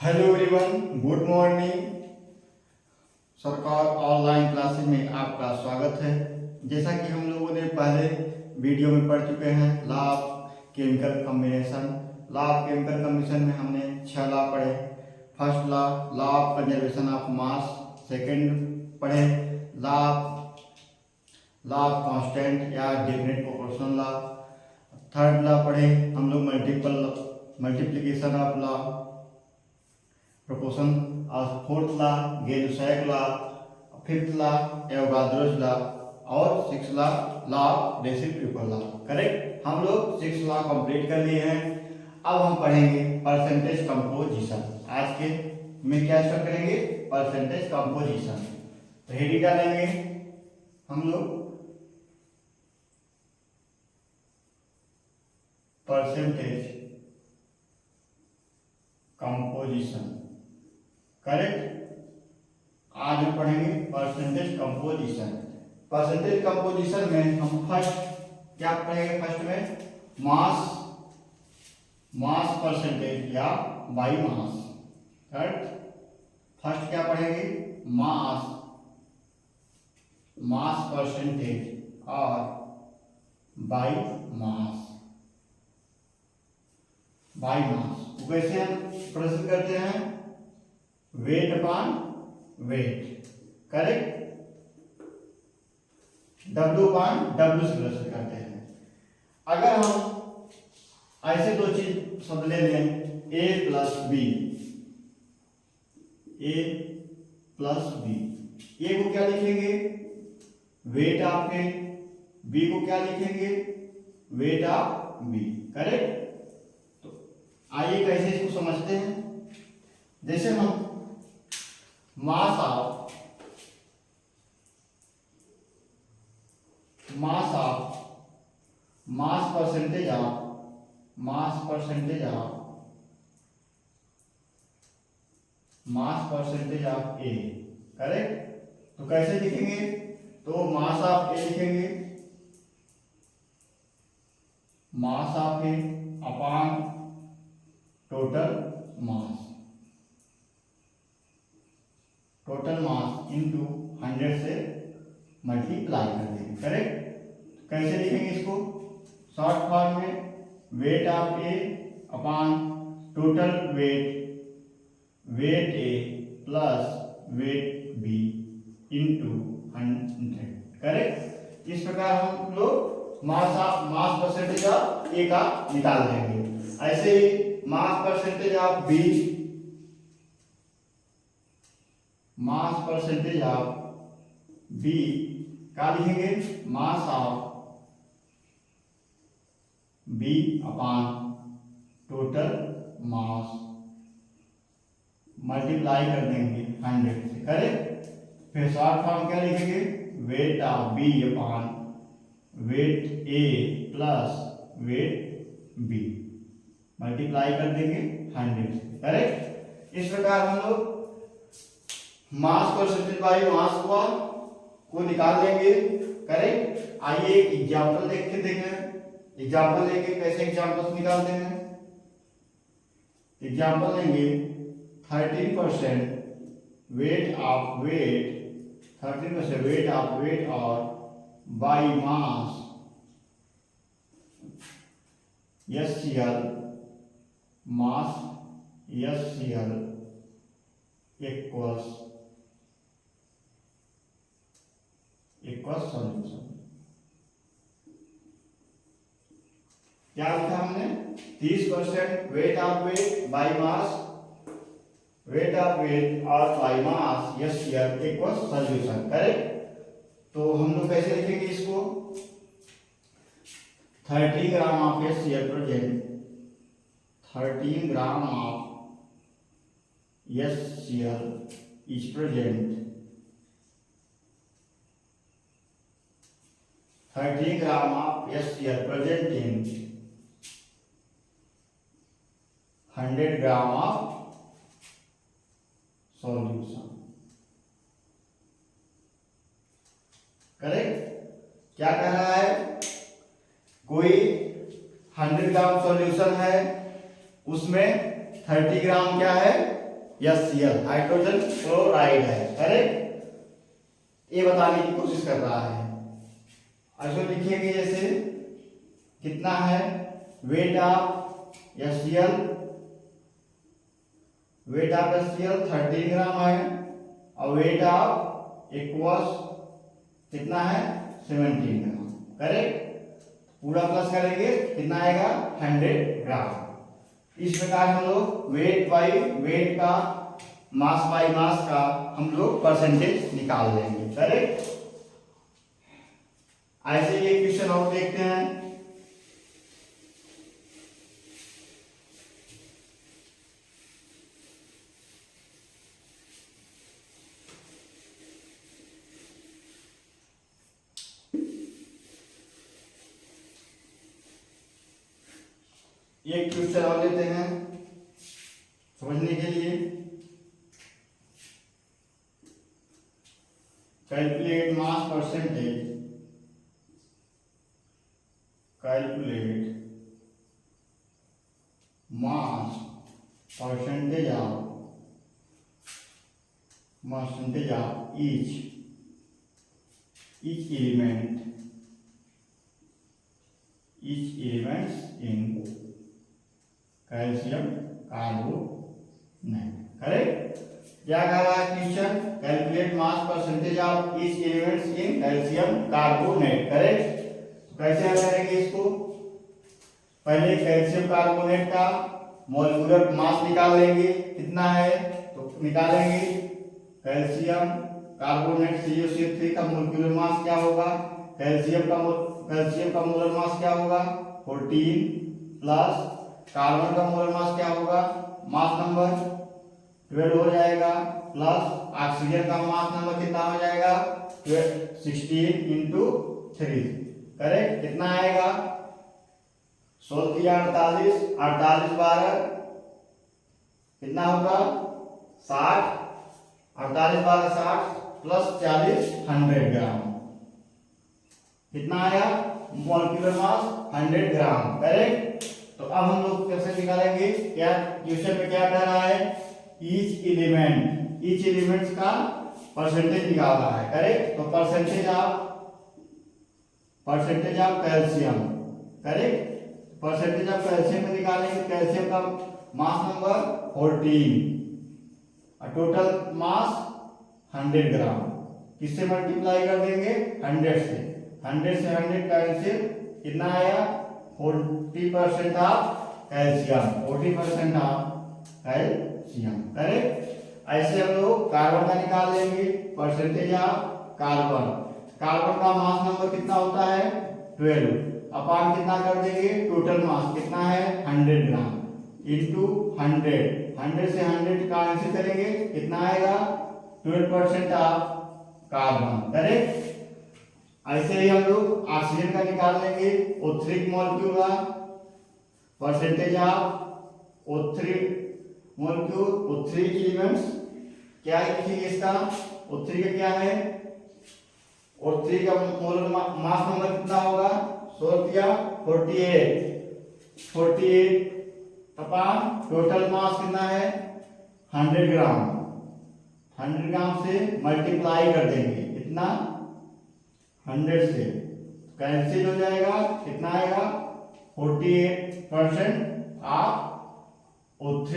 Hello everyone, good morning. सरकार online classes में आपका स्वागत है। जैसा कि हम लोगों ने पहले वीडियो में पढ़ चुके हैं law of chemical combination. Law of chemical combination में हमने 6 लॉ पढ़े। First law, law of conservation of mass. Second पढ़े लॉ ऑफ कांस्टेंट या definite proportional law. Third law पढ़े हम लोग मल्टीप्लिकेशन ऑफ लॉ प्रोपोर्शन। और fourth law Gay Lussac law. Fifth law Avogadro's law. और six law of reciprocal law. Correct, हम लोग 6 law complete कर लिए हैं। अब हम पढ़ेंगे परसेंटेज कंपोजिशन। आज के में क्या स्टार्ट करेंगे? Percentage composition. तो हेडिंग क्या लेंगे हम लोग? Percentage composition. करेक्ट, आज हम पढ़ेंगे परसेंटेज कंपोजिशन। परसेंटेज कंपोजिशन में हम फर्स्ट क्या पढ़ेंगे? फर्स्ट में मास परसेंटेज या बाई मास। करेक्ट, फर्स्ट क्या पढ़ेंगे? मास परसेंटेज और बाई मास। कैसे हम प्रदर्शित करते हैं? Weight upon weight. Correct, W upon W से प्रदर्शित करते हैं। अगर हम ऐसे दो चीज शब्द ले लें, A प्लस B, A को क्या लिखेंगे? Weight of A। B को क्या लिखेंगे? Weight of B। करेक्ट, तो आइए कैसे इसको समझते हैं। जैसे हम mass of percentage of A. Correct, तो कैसे लिखेंगे? तो मास ऑफ ए लिखेंगे, mass of A upon total mass into 100 से मल्टीप्लाई कर देंगे। करेक्ट, कैसे लिखेंगे इसको? शॉर्ट फॉर्म में weight of A upon total weight A plus weight B into 100। Correct, इस प्रकार हम लोग मास परसेंटेज ऑफ ए का निकाल देंगे। ऐसे ही मास परसेंटेज ऑफ बी, क्या लिखेंगे? Mass of B upon total mass multiply कर देंगे 100 से। करेक्ट, फिर शॉर्ट फॉर्म क्या लिखेंगे? Weight of B upon weight A plus weight B multiply कर देंगे 100 से। करेक्ट, इस प्रकार हम लोग मास परसेंटेज बाई मास को निकाल लेंगे। करेक्ट, आइए एक एग्जांपल देखें। एग्जांपल लेंगे, कैसे एग्जांपल्स निकालते हैं? एग्जांपल लेंगे 13% वेट ऑफ वेट और by mass HCl equals solution. क्या लिखा हमने? 30% weight of weight by mass और by mass HCl equals solution. Correct, तो हम लोग कैसे लिखेंगे इसको? 13 gram of HCl present, 13 gram of HCl is present, 13 gram of HCl present in 100 gram of solution। Correct, क्या कह रहा है? कोई 100 ग्राम सॉल्यूशन है, उसमें 30 ग्राम क्या है? HCl हाइड्रोजन क्लोराइड है, करेक्ट, ये बताने की कोशिश कर रहा है। ऐसे लिखिएगा जैसे कितना है weight of HCl, weight of HCl 13 ग्राम है और वेट ऑफ एक्वस कितना है 17 ग्राम, करेक्ट। पूरा प्लस करेंगे कितना आएगा 100 ग्राम। इस प्रकार हम लोग वेट बाई वेट का, मास बाई मास का हम लोग परसेंटेज निकाल लेंगे, करेक्ट। ऐसे ये क्वेश्चन और देखते हैं। एक क्वेश्चन और लेते हैं समझने के लिए। Calculate mass percentage, calculate mass percentage of each elements in calcium carbonate, correct. क्या कह रहा है question, calculate mass percentage of each elements in calcium carbonate, correct. तो कैसे हल करेंगे इसको, पहले कैल्शियम कार्बोनेट का मॉलिक्यूलर मास निकाल लेंगे, कितना है तो निकालेंगे कैल्शियम कार्बोनेट CuCl3 का मॉलिक्यूलर मास क्या होगा, कैल्शियम का मोलर मास क्या होगा 14 प्लस कार्बन का मोलर मास क्या होगा, मास नंबर 12 हो जाएगा, प्लस ऑक्सीजन का मास नंबर कितना हो जाएगा 16 इंटू 3, करेक्ट। कितना आएगा 16 48 48 12 कितना होगा 60, 48 12 60 प्लस 40 100 ग्राम, कितना आया मॉलिक्यूलर मास 100 ग्राम, करेक्ट। तो अब हम लोग कैसे निकालेंगे, क्या क्वेश्चन में क्या कह रहा है, ईच एलिमेंट्स का परसेंटेज निकाल रहा है, करेक्ट। तो percentage of calcium, correct. Percentage of calcium में निकालेंगे, कैल्शियम का मास नंबर 14 और टोटल मास 100 ग्राम, किससे मल्टीप्लाई कर देंगे 100 से, 100 कैल्शियम कितना आया 40% of calcium, 40% of calcium, correct. ऐसे हम लोग कार्बन का निकाल लेंगे, परसेंटेज ऑफ कार्बन, कार्बन का मास नंबर कितना होता है 12 अपान कितना कर देंगे टोटल मास कितना है 100 ग्राम इंटू 100 से 100 का आंसर करेंगे कितना आएगा 12% ऑफ कार्बन, करेक्ट। ऐसे ही हम लोग ऑक्सीजन का निकाल लेंगे, O3 मॉलिक्यूल का percentage of O3 molecule, O3 elements क्या लिखिए इसका, O3 का क्या है, O3 का मोलर मास नंबर कितना होगा 48 अपॉन टोटल मास कितना है 100 ग्राम, 100 ग्राम से मल्टीप्लाई कर देंगे कितना 100 से कैंसिल हो जाएगा, कितना आएगा 48% ऑफ O3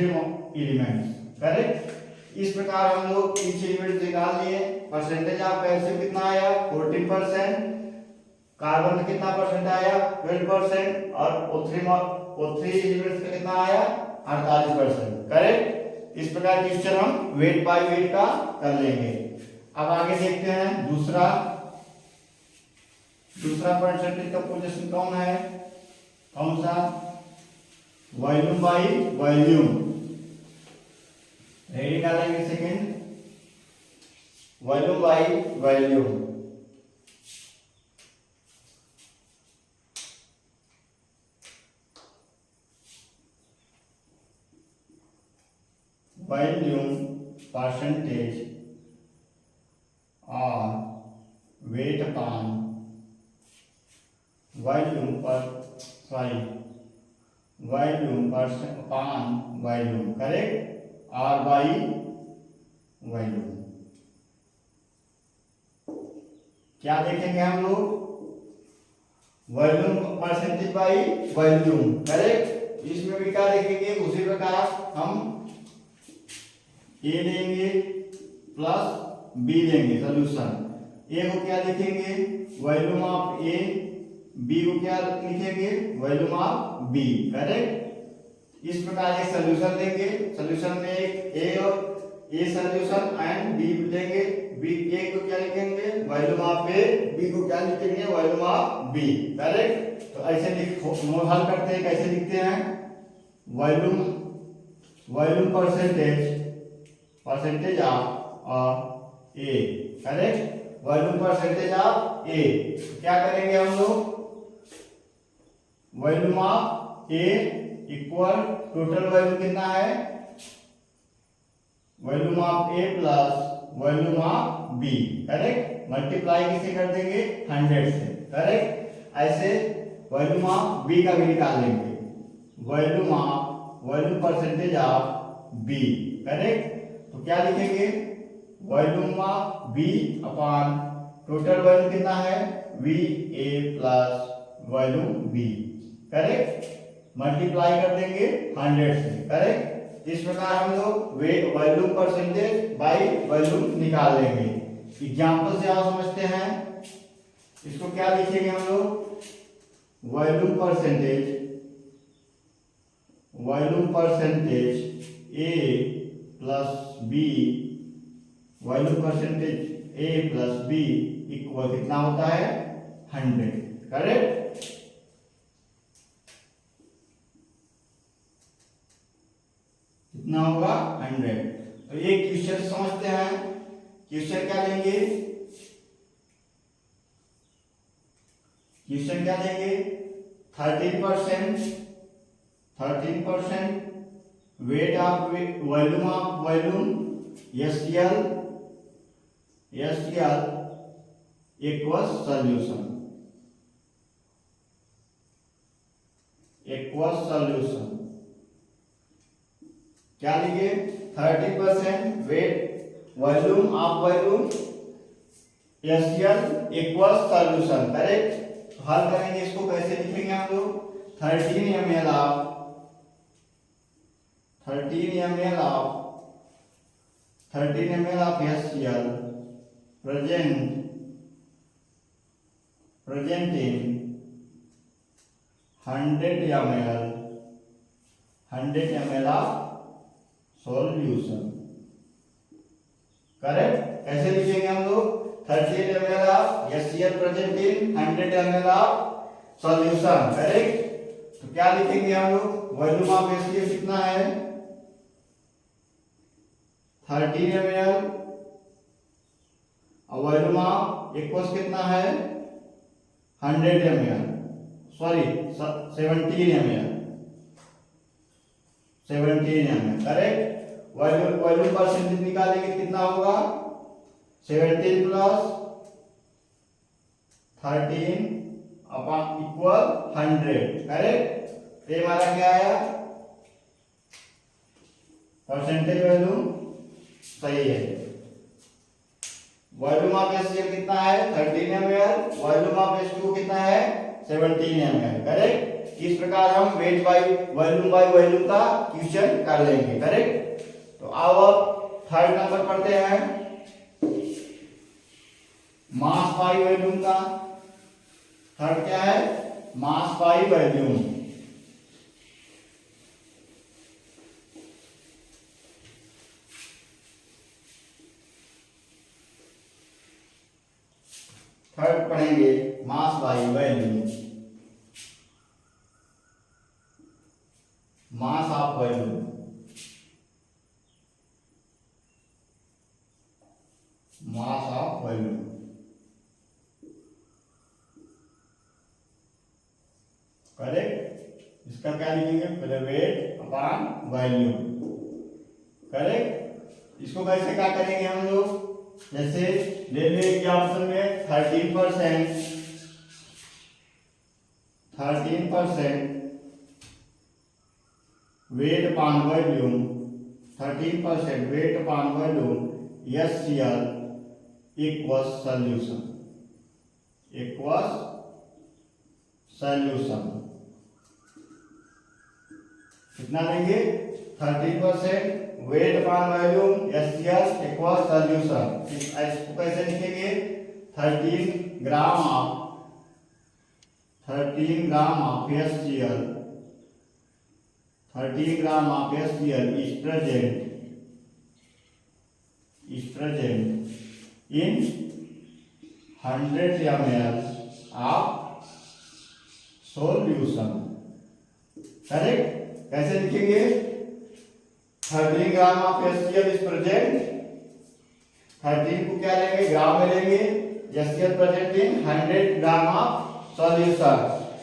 एलिमेंट्स, करेक्ट। इस प्रकार हम लोग each एलिमेंट निकाल लिए, परसेंटेज ऑफ कैल्शियम कितना आया 14%, कार्बन का कितना परसेंट आया 12% और O3 एलिमेंट्स का कितना आया 48%, करेक्ट। इस प्रकार क्वेश्चन हम वेट बाय वेट का कर लेंगे। अब आगे देखते हैं दूसरा परसेंटेज का पोजीशन कौन है, कौन सा, वॉल्यूम बाय वॉल्यूम, रेडी निकालेंगे second, volume by volume, volume percentage और weight upon volume percent upon volume, correct. आर बाई वॉल्यूम। क्या देखेंगे हम लोग? Volume percentage by volume, correct. इसमें भी क्या देखेंगे? उसी प्रकार हम ए लेंगे प्लस बी लेंगे सोल्यूशन। ए को क्या लिखेंगे? Volume of A. बी को क्या लिखेंगे? Volume of B, correct. इस प्रकार एक सोल्यूशन लेंगे। सोल्यूशन में एक ए और ए सोल्यूशन एंड बी लेंगे। बी ए को क्या लिखेंगे? Volume of A. बी को क्या लिखेंगे? Volume of B, correct. तो ऐसे हल करते हैं। कैसे लिखते हैं? Volume percentage of A, correct. Volume percentage of A. क्या करेंगे हम लोग? Volume of A equal total volume कितना है? Volume of A plus volume of B, correct. Multiply किसे कर देंगे? 100 से, करेक्ट। ऐसे वॉल्यूम ऑफ बी का भी निकाल लेंगे। Volume percentage of B, correct. तो क्या लिखेंगे? Volume of B upon total volume कितना है? V A plus volume B, correct. Multiply कर देंगे 100 से, करेक्ट। इस प्रकार हम लोग वॉल्यूम परसेंटेज बाई वॉल्यूम निकाल लेंगे। एग्जाम्पल से आप समझते हैं। इसको क्या लिखेंगे हम लोग? वॉल्यूम परसेंटेज ए प्लस बी, वॉल्यूम परसेंटेज ए प्लस बी इक्वल कितना होता है? 100, करेक्ट। कितना होगा? 100। तो ये क्वेश्चन समझते हैं। क्वेश्चन क्या लेंगे? क्वेश्चन क्या लेंगे? 13% weight of volume SL equals solution क्या लिखे? 30% weight volume of volume SL equals solution, correct. तो हल करेंगे। इसको कैसे लिखेंगे हम लोग? 13 ml of HCl present in 100 ml of solution, correct. कैसे लिखेंगे हम लोग? 30 ml of HCl present in 100 ml of solution, correct. तो क्या लिखेंगे हम लोग? वॉल्यूम ऑफ HCl कितना है? 13 ml और वॉल्यूम ऑफ एक्वस कितना है? 100 ml, sorry 17 ml, correct. Volume percentage निकालेंगे कितना होगा? 17 प्लस 13 अपॉन इक्वल 100, करेक्ट। ये हमारा क्या आया? परसेंटेज वैल्यू सही है। वॉल्यूम ऑफ HCl कितना है? 13 ml। वॉल्यूम ऑफ H2 कितना है? 17 ml, करेक्ट। इस प्रकार हम वेट बाई वॉल्यूम का क्वेश्चन कर लेंगे, करेक्ट। तो अब थर्ड नंबर पढ़ते हैं, मास बाई वॉल्यूम का। थर्ड क्या है? Mass by volume. थर्ड पढ़ेंगे mass by volume, mass of volume, mass of volume, correct. इसका क्या लिखेंगे? पहले वेट अपॉन वॉल्यूम, करेक्ट। इसको कैसे क्या करेंगे हम लोग? जैसे रेलवे एग्जाम्पल में 13% wait upon volume 13% weight upon volume HCl equals solution कितना लेंगे 13% weight upon volume HCl equals solution। इसको कैसे लिखेंगे 13 gram of HCl 13 gram of HCl is present in 100 ml of solution। Correct. कैसे लिखेंगे 13 gram of HCl is present, 13 को क्या लेंगे ग्राम में लेंगे, HCl present in 100 gram of solution.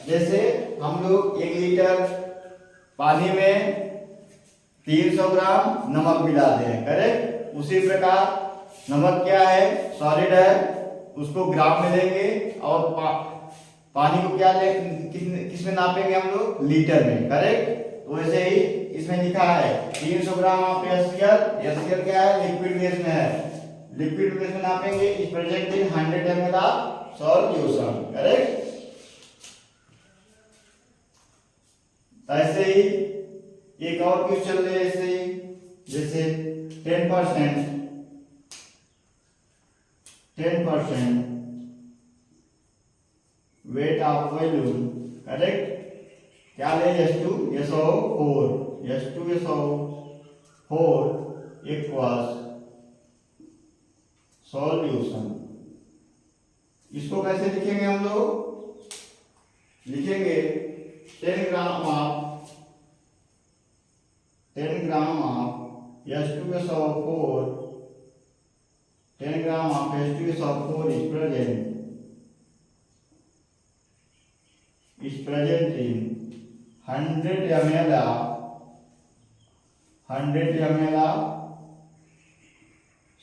जैसे हम लोग 1 लीटर पानी में 300 ग्राम नमक मिलाते हैं, करेक्ट। उसी प्रकार नमक क्या है सॉलिड है, उसको ग्राम में लेंगे और पानी को क्या ले किस में नापेंगे हम लोग लीटर में, करेक्ट। तो वैसे ही इसमें लिखा है 300 ग्राम ऑफ HCl क्या है लिक्विड बेस में है, लिक्विड बेस में नापेंगे इस present in 100 ml of solution, correct. ऐसे ही एक और क्वेश्चन ले ऐसे ही जैसे 10% weight of volume, करेक्ट। क्या ले H2SO4 equals solution। इसको कैसे लिखेंगे हम लोग, लिखेंगे 10 gram of H2SO4 10 gram of H2SO4 is present in 100 ml of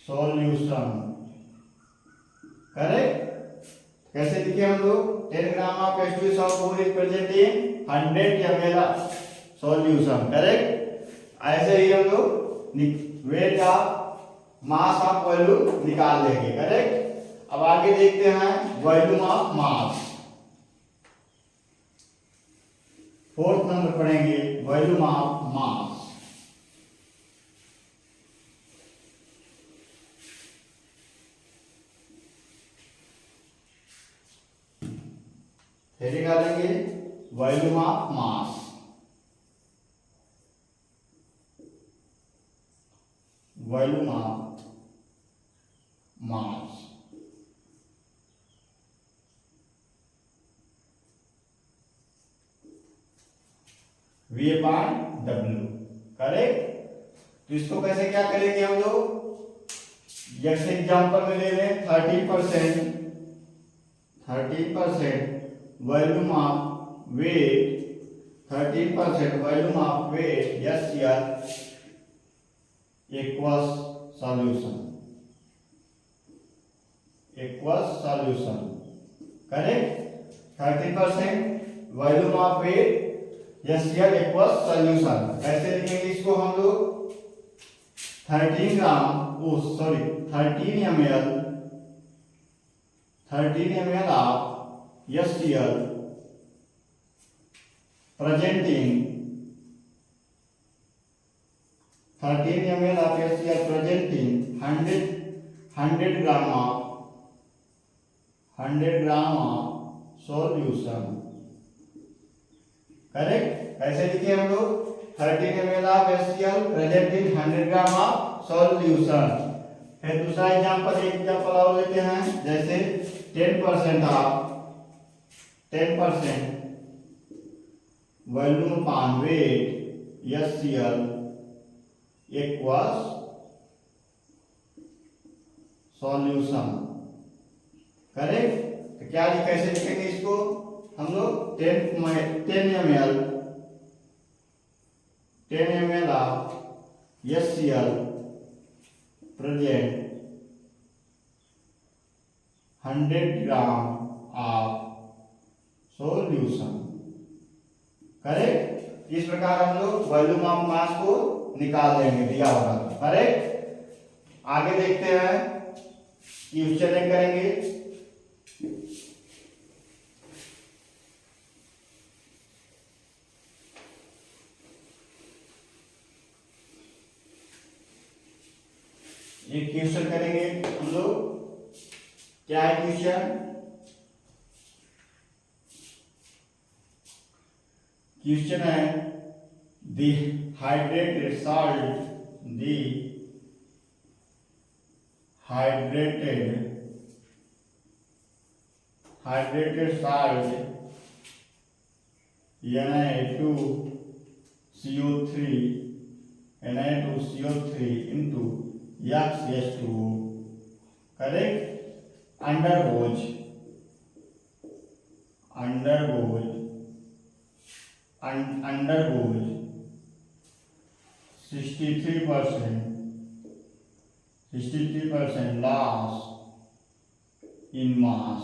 solution, correct. कैसे लिखे हम लोग 10 gram of H2SO4 is present in 100 ml of solution, correct. ऐसे ही हम लोग weight of mass of volume निकाल लेंगे, करेक्ट। अब आगे देखते हैं volume of mass, 4th number पढ़ेंगे वॉल्यूम ऑफ मास। फिर निकालेंगे volume of mass, volume of mass V/W, correct. तो इसको कैसे क्या करेंगे हम लोग, जैसे एग्जांपल में ले लें 13% volume of weight 13% volume of weight HCl equals solution, correct. 13% volume of weight HCl equals solution। कैसे लिखेंगे इसको हम लोग 13 ml of HCl presenting 100 gram of solution, correct. कैसे लिखे हम लोग 13 ml of HCl present in 100 gram of solution। फिर दूसरा एग्जांपल और लेते हैं, जैसे 10% volume upon weight HCl equals solution, correct. तो क्या कैसे लिखेंगे इसको हम लोग 10 ml of HCl present 100 gram of solution, correct. इस प्रकार हम लोग वॉल्यूम ऑफ मास को निकाल लेंगे दिया होगा। करेक्ट। आगे देखते हैं क्वेश्चन करेंगे। ये क्वेश्चन करेंगे हम लोग। क्या है क्वेश्चन? क्वेश्चन है the hydrated salt, the hydrated salt Na2CO3 into X2O, correct, undergoes 63% loss in mass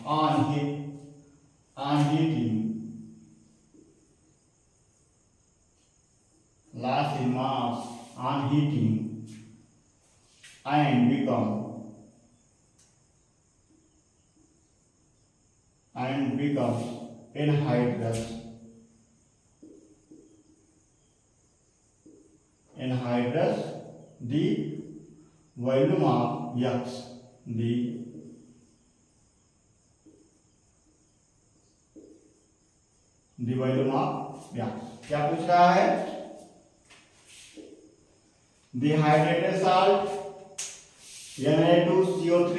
on heating, loss in mass on heating and becomes anhydrous. The volume of X, the volume of X. क्या पूछ रहा है? Dehydrated salt Na2CO3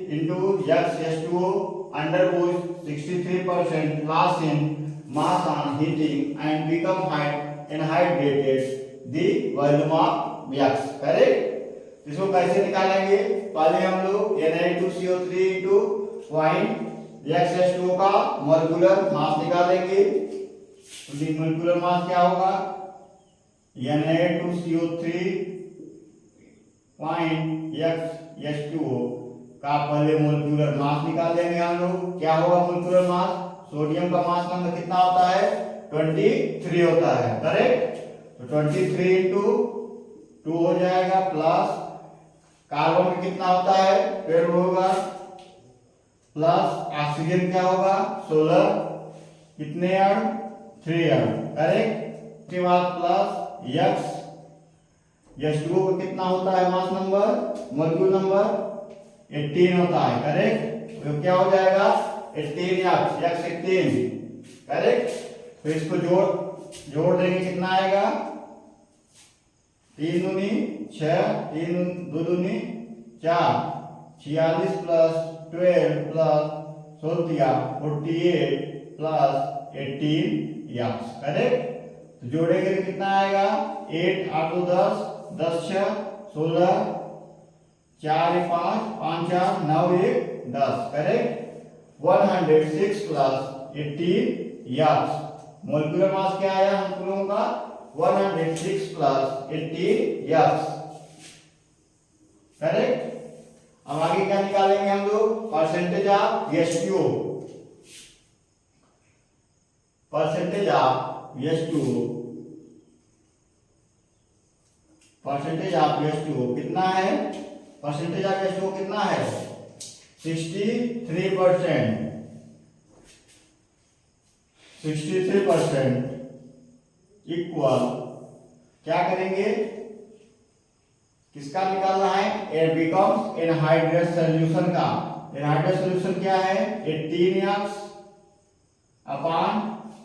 into X2O undergoes 63% loss in mass on heating and become anhydrated. The volume of X, correct. इसको कैसे निकालेंगे? पहले हम लोग Na2CO3 into X2O का मॉलिक्यूलर मास निकालेंगे। तो मॉलिक्यूलर मास क्या होगा? Na2CO3 X2O का पहले मॉलिक्यूलर मास निकाल लेंगे हम लोग। क्या होगा मॉलिक्यूलर मास? सोडियम का मास नंबर कितना होता है? 23 होता है, करेक्ट। तो 23 इंटू 2 हो जाएगा, प्लस कार्बन में कितना होता है? 12 होगा, प्लस ऑक्सीजन क्या होगा? 16, कितने अण? 3 अण, करेक्ट। उसके बाद प्लस H2O का कितना होता है मास नंबर? मॉलिक्यूल नंबर 18 होता है, करेक्ट। तो क्या हो जाएगा? 18 करेक्ट। तो इसको जोड़ देंगे, कितना आएगा? 3 दूनी 6, 3 2 दूनी 4, 46 plus 12 plus 48 plus 18 x, correct. तो जोड़ेंगे तो कितना आएगा? 8 8 2 10, 10 6 16, 4 5 5 4 9 1 10, correct. 106 plus 18 x. Molecular mass क्या आया हम लोगों का? 106 प्लस 18 यक्स, करेक्ट। अब आगे क्या निकालेंगे हम लोग? Percentage of H2O। Percentage of H2O कितना है? परसेंटेज ऑफ H2O कितना है? 63%। 63% इक्वल क्या करेंगे? किसका निकालना है? इट बिकम्स एनहाइड्रस सॉल्यूशन का। एनहाइड्रस सॉल्यूशन क्या है? 18x अपॉन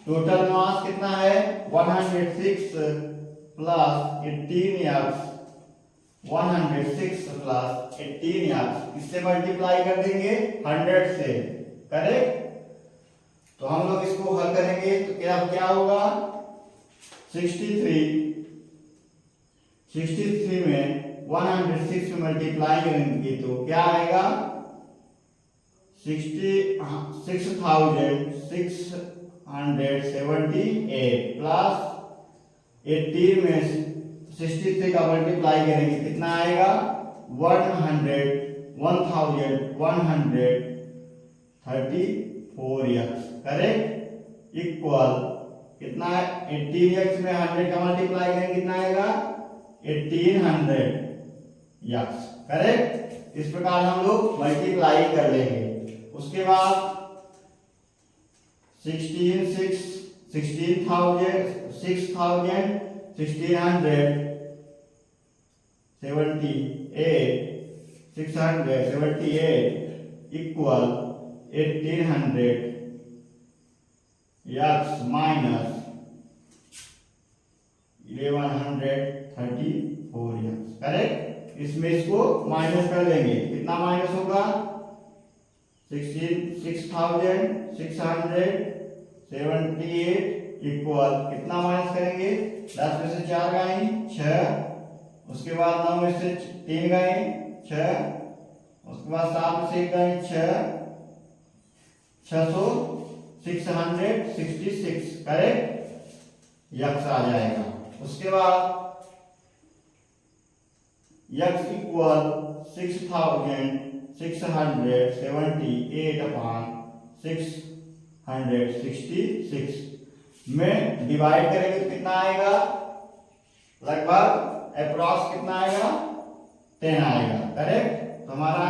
टोटल मास कितना है? 106 प्लस 18x, 106 प्लस 18x, इससे मल्टीप्लाई कर देंगे 100 से, करेक्ट। तो हम लोग इसको हल करेंगे तो क्या होगा? 63 में 106 में मल्टीप्लाई करेंगे तो क्या आएगा? 6678 प्लस 18 में 63 का मल्टीप्लाई करेंगे कितना आएगा? 1134 यक्स, करेक्ट, इक्वल कितना है 18x में 100 का मल्टीप्लाई करेंगे कितना आएगा 1800 यक्स। करेक्ट। इस प्रकार हम लोग मल्टीप्लाई कर लेंगे। उसके बाद 16,600 678 equal 1800 x minus 1134 x. Correct. इसमें इसको माइनस कर लेंगे, कितना माइनस होगा 6,678 इक्वल कितना माइनस करेंगे 10 में से 4 गए 6, उसके बाद 9 में से 3 गए 6, उसके बाद 7 में से 1 गए 6, 666। करेक्ट। यक्स आ जाएगा। उसके बाद यक्स इक्वल 6,678 अपॉन 666 में डिवाइड करेंगे तो कितना आएगा लगभग अप्रॉक्स कितना आएगा 10 आएगा। करेक्ट। तो हमारा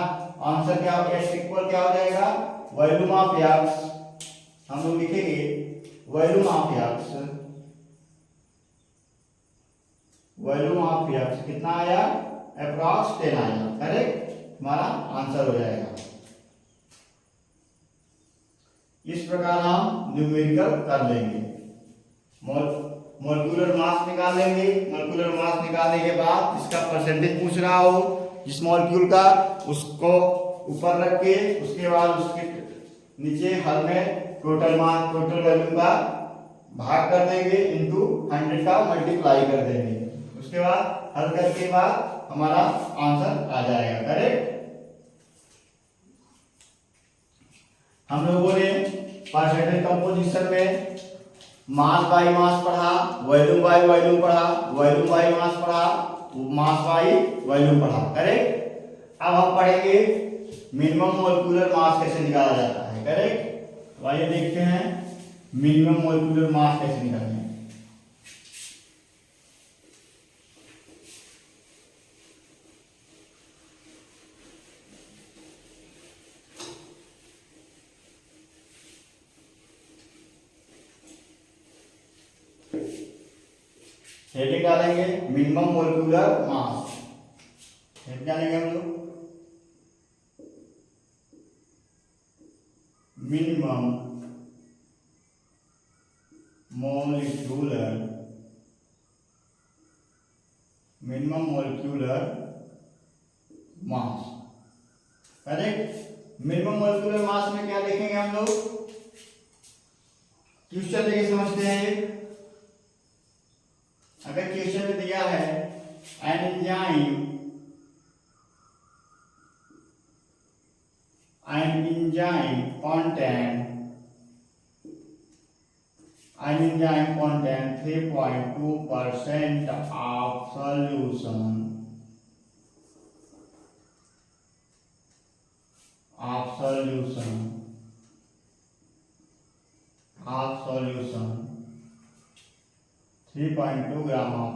आंसर क्या हो गया इक्वल क्या हो जाएगा वॉल्यूम ऑफ यक्स। हम लोग लिखेंगे volume of x, volume of x कितना आया अप्रॉक्स 10 आया। करेक्ट। हमारा आंसर हो जाएगा। इस प्रकार हम न्यूमेरिकल कर लेंगे। मोलिक्यूलर मास निकाल लेंगे। मोलिक्यूलर मास निकालने के बाद इसका परसेंटेज पूछ रहा हो जिस मॉलिक्यूल का, उसको ऊपर रख के उसके बाद उसके नीचे हल में टोटल मास टोटल वॉल्यूम का भाग कर देंगे इनटू 100 का मल्टीप्लाई कर देंगे। उसके बाद हल करने के बाद हमारा आंसर आ जाएगा। करेक्ट। हम लोगों ने परसेंटेज कंपोजिशन में मास बाई मास पढ़ा, वॉल्यूम बाई वॉल्यूम पढ़ा, वॉल्यूम बाई मास पढ़ा, मास बाई वॉल्यूम पढ़ा। करेक्ट। अब हम पढ़ेंगे मिनिमम मोलिक्यूलर मास कैसे निकाला जाता है। करेक्ट। तो आइए देखते हैं मिनिमम मोलिक्यूलर मास कैसे निकालना है। हेडिंग डालेंगे मिनिमम मोलिक्यूलर मास। हेडिंग डालेंगे हम लोग मिनिमम मोलिक्यूलर मास। करेक्ट। मिनिमम मोलिक्यूलर मास में क्या देखेंगे हम लोग क्वेश्चन देखिए समझते हैं। अगर क्वेश्चन में दिया है an enzyme contain 3.2% of solution of 3.2 gram of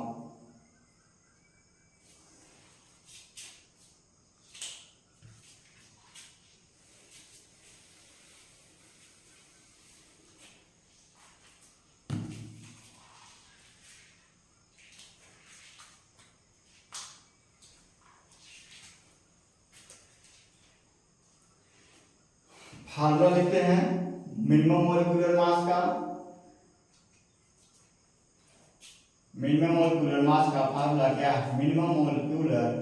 formula लिखते हैं मिनिमम मोलिक्यूलर मास का। मिनिमम मोलिक्यूलर मास का फार्मूला क्या है minimum molecular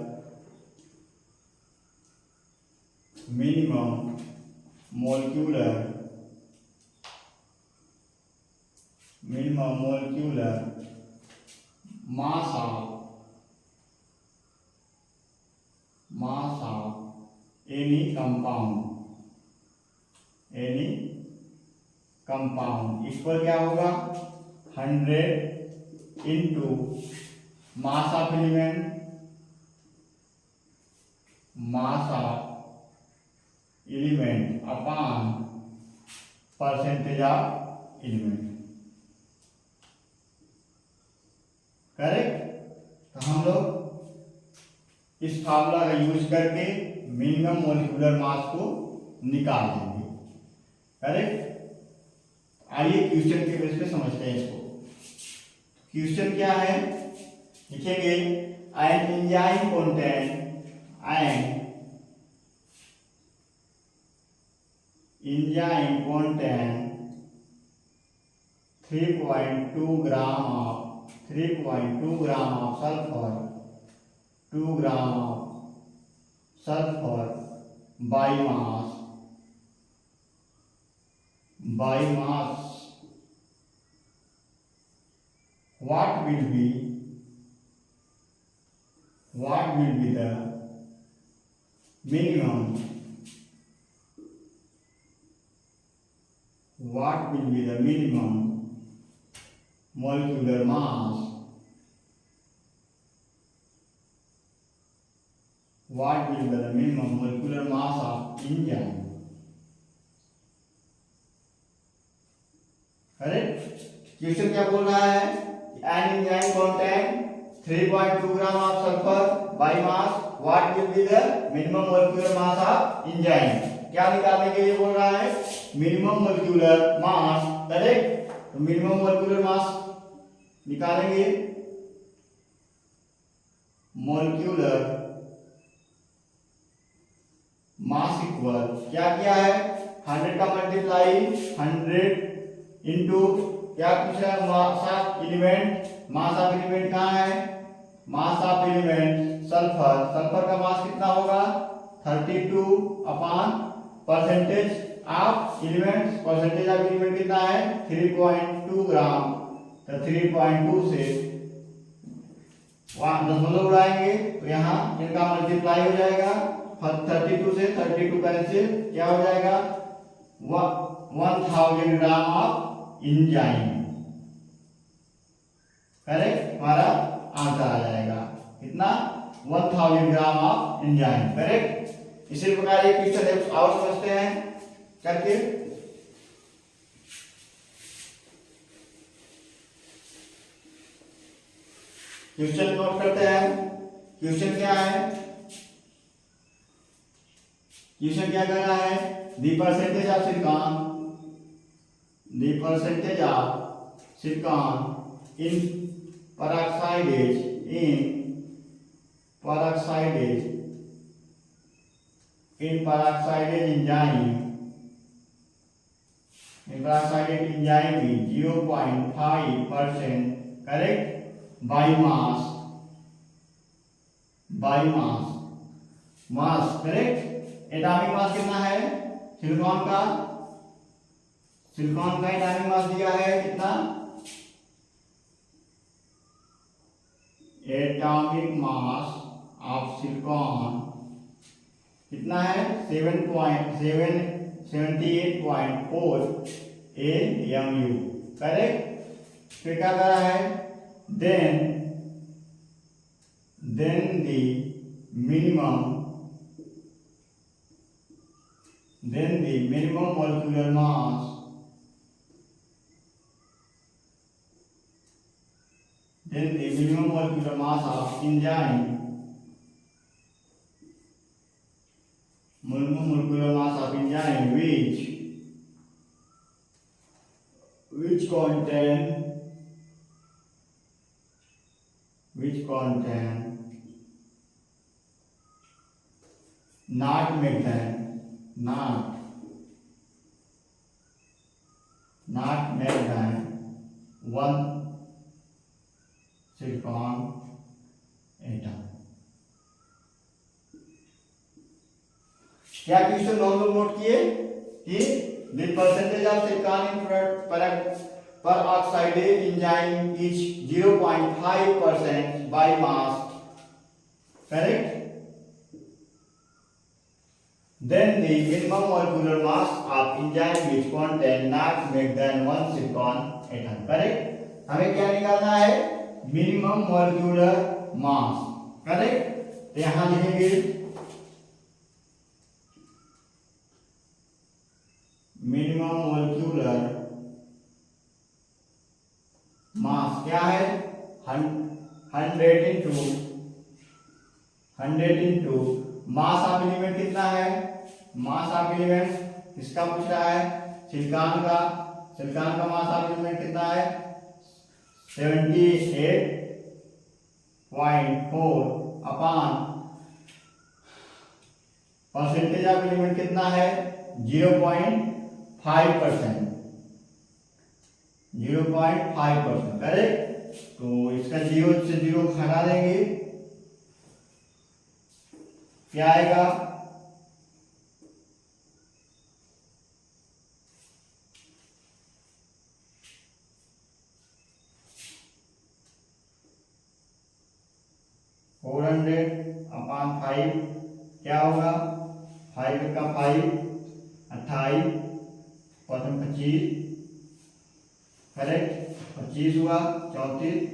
mass of any compound equal क्या होगा 100 into mass of element upon percentage of element. Correct. तो हम लोग इस फार्मूला का यूज करके मिनिमम मॉलिक्यूलर मास को निकाल देंगे। करेक्ट। आइए क्वेश्चन के बेस पे समझते हैं इसको। क्वेश्चन क्या है, लिखेंगे an enzyme contain enzyme contain 3.2 gram of sulfur, 2 gram of sulfur by mass what will be the minimum molecular mass of enzyme। Correct. Question क्या बोल रहा है, an enzyme contain 3.2 gram of sulphur by mass what will be the minimum molecular mass of enzyme. क्या निकालने के लिए बोल रहा है, मिनिमम मोलिकुलर मास। करेक्ट। तो मिनिमम मोलिकुलर मास निकालेंगे, मोलिकुलर मास इक्वल क्या किया है, 100 का मल्टीप्लाई 100 इंटू क्या पूछा है, मास of element. Mass of element कहाँ है, मास ऑफ एलिमेंट सल्फर। सल्फर का मास कितना होगा, 32 upon percentage of elements. Percentage of element कितना है, 3.2 ग्राम। तो 3.2 से वहां दशमलव उड़ाएंगे तो यहाँ इनका मल्टीप्लाई हो जाएगा। 32 से 32 कैंसिल, क्या हो जाएगा, 1000 ग्राम ऑफ एंजाइम। करेक्ट। हमारा आंसर आ जाएगा कितना, 1000 ग्राम ऑफ एंजाइम। करेक्ट। इसी प्रकार एक क्वेश्चन और समझते हैं करके। क्वेश्चन नोट करते हैं। क्वेश्चन क्या है, क्वेश्चन क्या कर रहा है, the percentage of silicon in peroxidase enzyme is 0.5%, correct, by mass, correct। Atomic mass कितना है सिलिकॉन का एटॉमिक मास दिया है कितना, एटॉमिक मास ऑफ सिलिकॉन कितना है, 78.4 AMU। करेक्ट। फिर क्या कर रहा है, then the minimum molecular mass of enzyme, which contain not more than 1 silicon atom। क्या क्वेश्चन नोट किए कि the percentage of silicon in peroxide enzyme is 0.5% by mass, correct। Then the minimum molecular mass of enzyme which contain not more than 1 silicon atom, correct। हमें क्या निकालना है, minimum molecular mass. Correct. तो यहां लिखेंगे minimum molecular mass क्या है, 100 into mass of element कितना है, मास ऑफ एलिमेंट किसका पूछ रहा है, सिलिकॉन का मास ऑफ एलिमेंट कितना है 78.4 अपॉन परसेंटेज ऑफ एलिमेंट कितना है 0.5%, 0.5%। करेक्ट। तो इसका 0 से 0 हटा देंगे, क्या आएगा 400 अपॉन 5 क्या होगा 5 का 5 28 प्रथम 25 करेक्ट 25 हुआ 34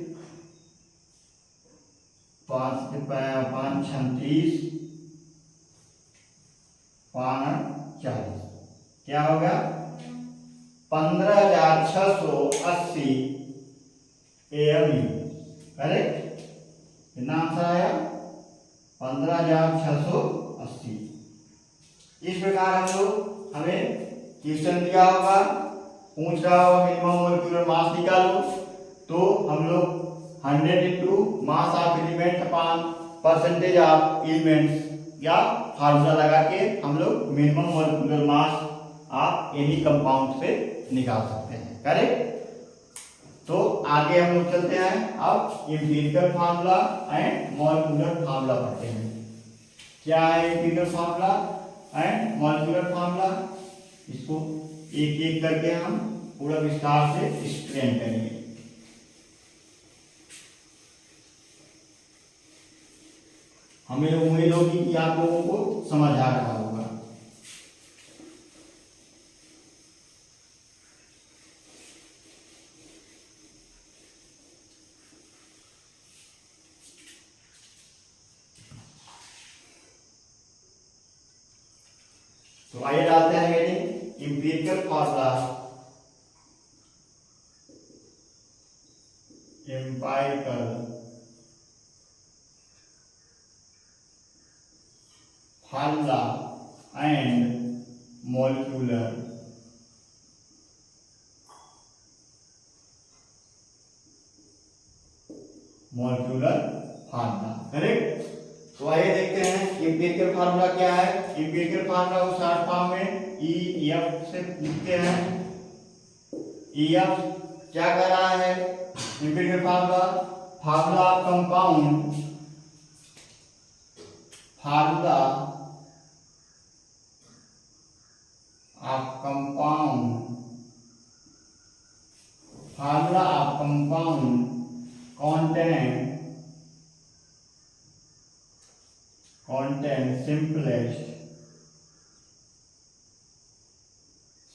5 36 40 क्या होगा 15,680 AMU। करेक्ट। कितना आंसर आया 15,680। इस प्रकार हम लोग हमें क्वेश्चन दिया होगा, पूछ रहा होगा मिनिमम मोलिक्यूलर मास निकालो, तो हम लोग 100 into mass of element upon percentage of elements या फार्मूला लगा के हम लोग minimum molecular mass of any compound से निकाल सकते हैं। करेक्ट। तो आगे हम लोग चलते हैं, अब empirical formula and molecular formula पढ़ते हैं। क्या है empirical formula and molecular formula, इसको एक एक करके हम पूरा विस्तार से एक्सप्लेन करेंगे। हमें उम्मीद होगी कि आप लोगों को समझ आ रहा होगा। तो आइए डालते हैं heading empirical formula, empirical formula and molecular formula. Correct. तो आइए देखते हैं एम्पिरिकल फार्मूला क्या है। एम्पिरिकल फार्मूला को शॉर्ट फॉर्म में EF से लिखते हैं। EF क्या कर रहा है empirical formula, formula of compound, formula of compound, formula of compound contain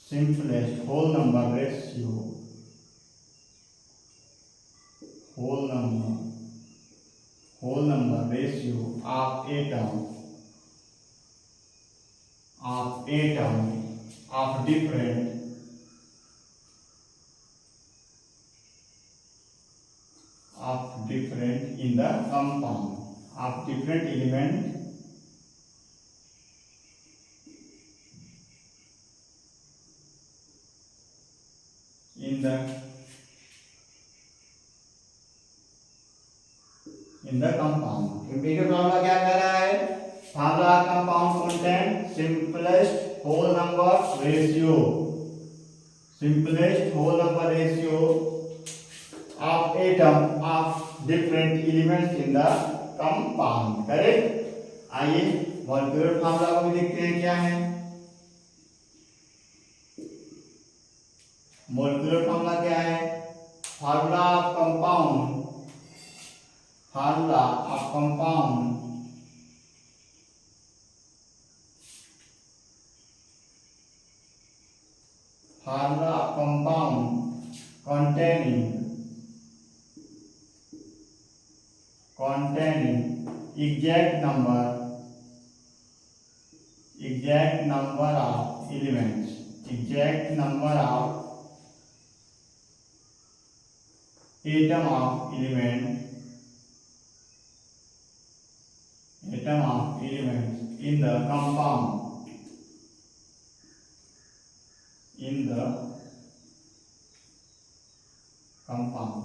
simplest whole number ratio of atom of different in the compound of different element in the compound। Empirical formula क्या कह रहा है, formula compound contain simplest whole number ratio of atom of different elements in the compound। Correct. आइए molecular formula को भी देखते हैं क्या है। मॉलिक्यूलर फार्मूला क्या है, formula of compound containing exact number of elements atom of element elements in the compound, in the compound.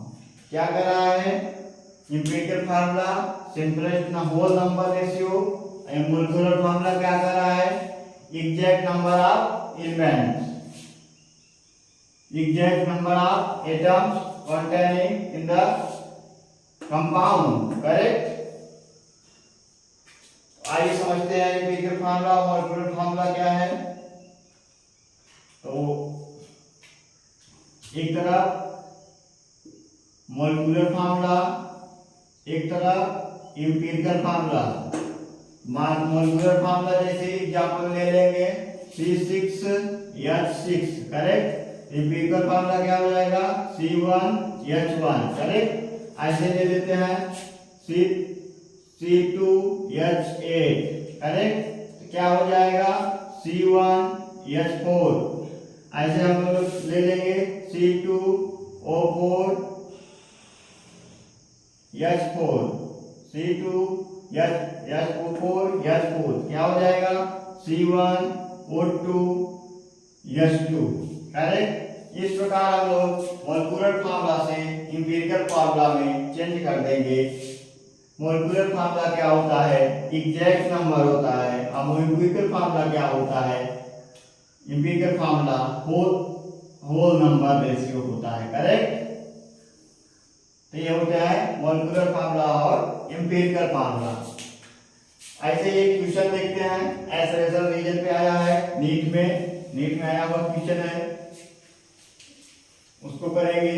क्या कर रहा है? Empirical formula simplest whole number ratio, molecular formula क्या कर रहा है? Exact number of elements, exact number of atoms containing in the compound, correct? आइए समझते हैं एम्पिरिकल फार्मूला और मोलिकुलर फार्मूला क्या है। तो एक तरफ मोलिकुलर फार्मूला, एक तरफ एम्पिरिकल फार्मूला। मोलिकुलर फार्मूला जैसे एग्जांपल ले लेंगे C6H6, करेक्ट? एम्पिरिकल फार्मूला क्या हो जाएगा? C1H1, correct? ऐसे ले लेते हैं C2H8, करेक्ट? तो क्या हो जाएगा? C1H4। ऐसे हम लोग ले लेंगे C2O4H4, C2H4H4, क्या हो जाएगा? C1O2H2, correct? इस प्रकार हम लोग मोलिकुलर फार्मूला से एम्पिरिकल फार्मूला में चेंज कर देंगे। मोलिकुलर फार्मूला क्या होता है? एग्जैक्ट नंबर होता है। और एम्पिरिकल फार्मूला क्या होता है? Empirical formula whole number ratio होता है, करेक्ट? तो ये होता है मोलिकुलर फार्मूला और एम्पिरिकल फार्मूला। ऐसे एक क्वेश्चन देखते हैं, एसरेशन रीजन पे आया है, नीट में आया हुआ क्वेश्चन है, उसको करेंगे।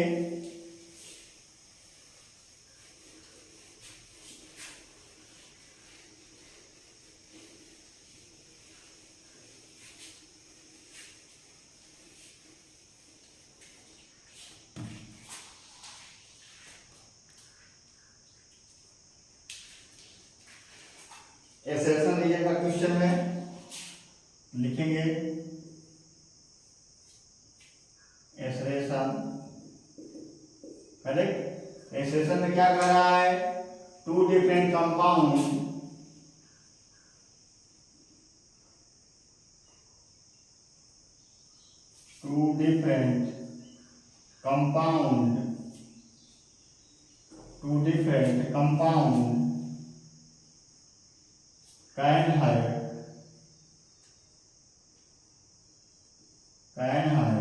एसरेशन रीजन का क्वेश्चन है, लिखेंगे एसरेशन, करेक्ट? एसरेशन में क्या कह रहा है? Two different compound, two different compound, two different compound can have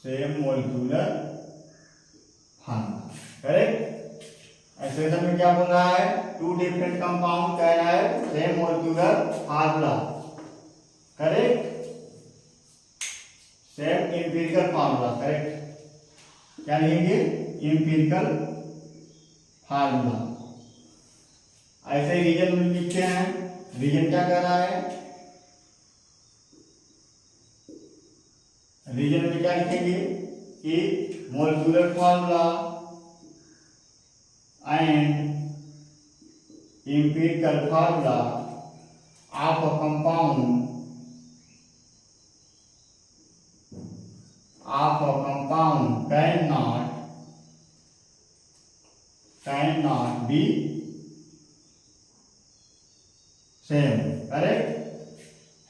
same molecular formula, correct? Expression में क्या बोल रहा है? Two different compound can have same molecular formula, correct? Same empirical formula, correct? क्या लिखेंगे? Empirical formula. ऐसे ही reason में लिखते हैं। रीजन क्या कह रहा है? रीजन में क्या लिखेंगे कि molecular formula and empirical formula of a compound cannot be same, correct?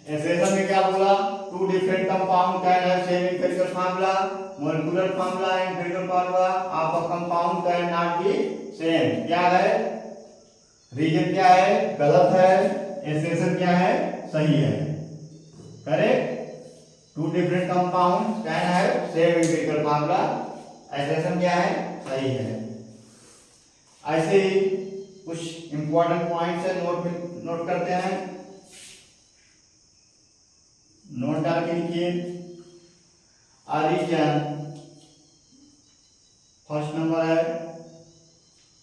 Assertion में क्या बोला? Two different compound can have same empirical formula, molecular formula and empirical formula of a compound can not be same. क्या है? Reason क्या है? गलत है। एसरेशन क्या है? सही है, correct? Two different compound can have same empirical formula, assertion क्या है? सही है। ऐसे ही कुछ इंपॉर्टेंट पॉइंट्स है, नोट करते हैं। नोट डाल के लिखिए। रीजन फर्स्ट नंबर है,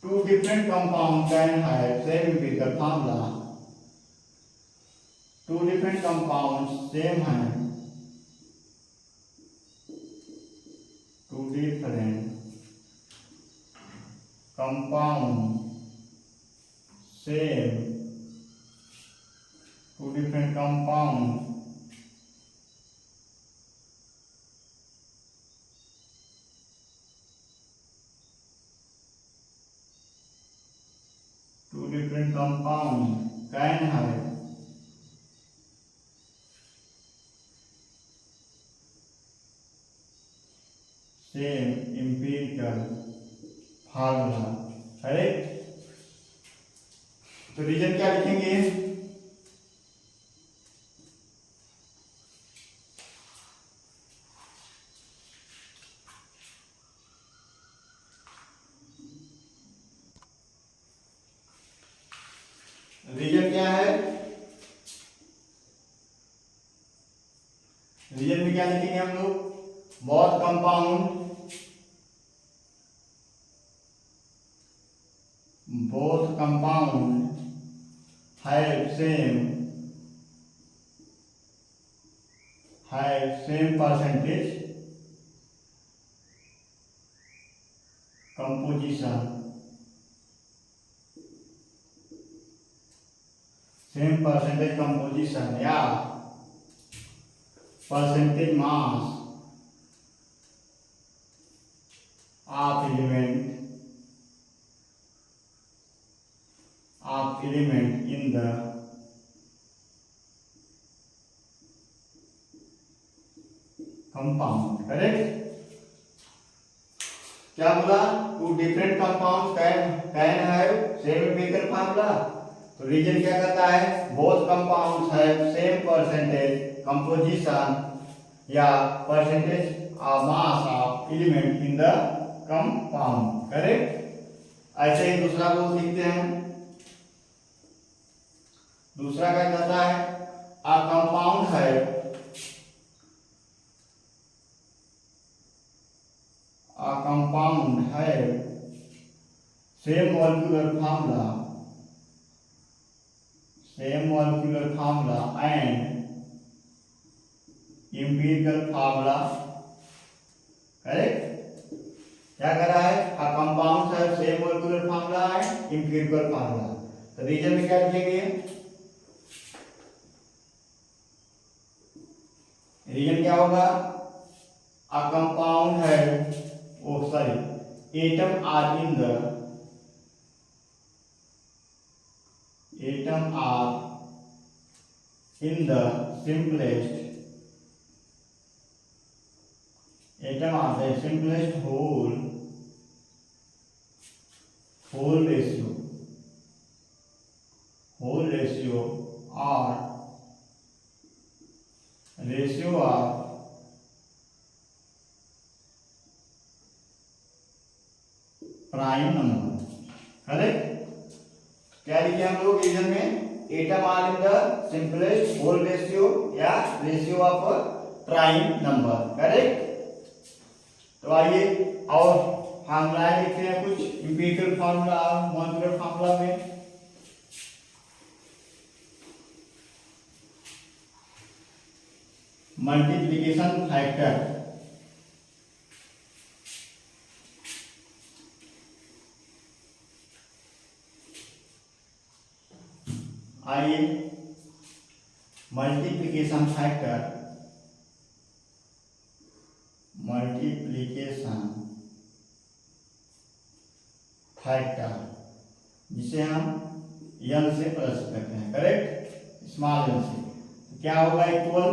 two different compound can have same empirical formula, two different compound same है, two different compound same, two different compound two different compound can have same empirical formula. Correct. तो reason क्या लिखेंगे? Reason क्या है? Reason में क्या लिखेंगे हम लोग? Both compound have same percentage composition, या percentage mass of element in the compound। Correct. क्या बोला? Two different compounds can have same empirical formula. तो रीजन क्या कहता है? Both compounds have same percentage composition या percentage of mass of element in the compound. Correct. ऐसे ही दूसरा को लिखते हैं। दूसरा क्या कहता है? अ कंपाउंड है a compound have same molecular formula and empirical formula। Correct. क्या कर रहा है? a compound have same molecular formula and empirical formula। तो रीजन में क्या लिखेंगे? रीजन क्या होगा? a compound have atom are in the simplest whole ratio or ratio of prime number. Correct. क्या लिखे हम लोग रीजन में? Atom are in the simplest whole ratio या ratio of prime number. Correct. तो आइए और फार्मूला लिखते हैं कुछ एम्पिरिकल फार्मूला और मॉलिक्यूलर फार्मूला में। मल्टीप्लिकेशन फैक्टर आइए मल्टीप्लिकेशन फैक्टर जिसे हम n से प्रदर्शित करते हैं। करेक्ट। स्मॉल n से। तो क्या होगा? Equal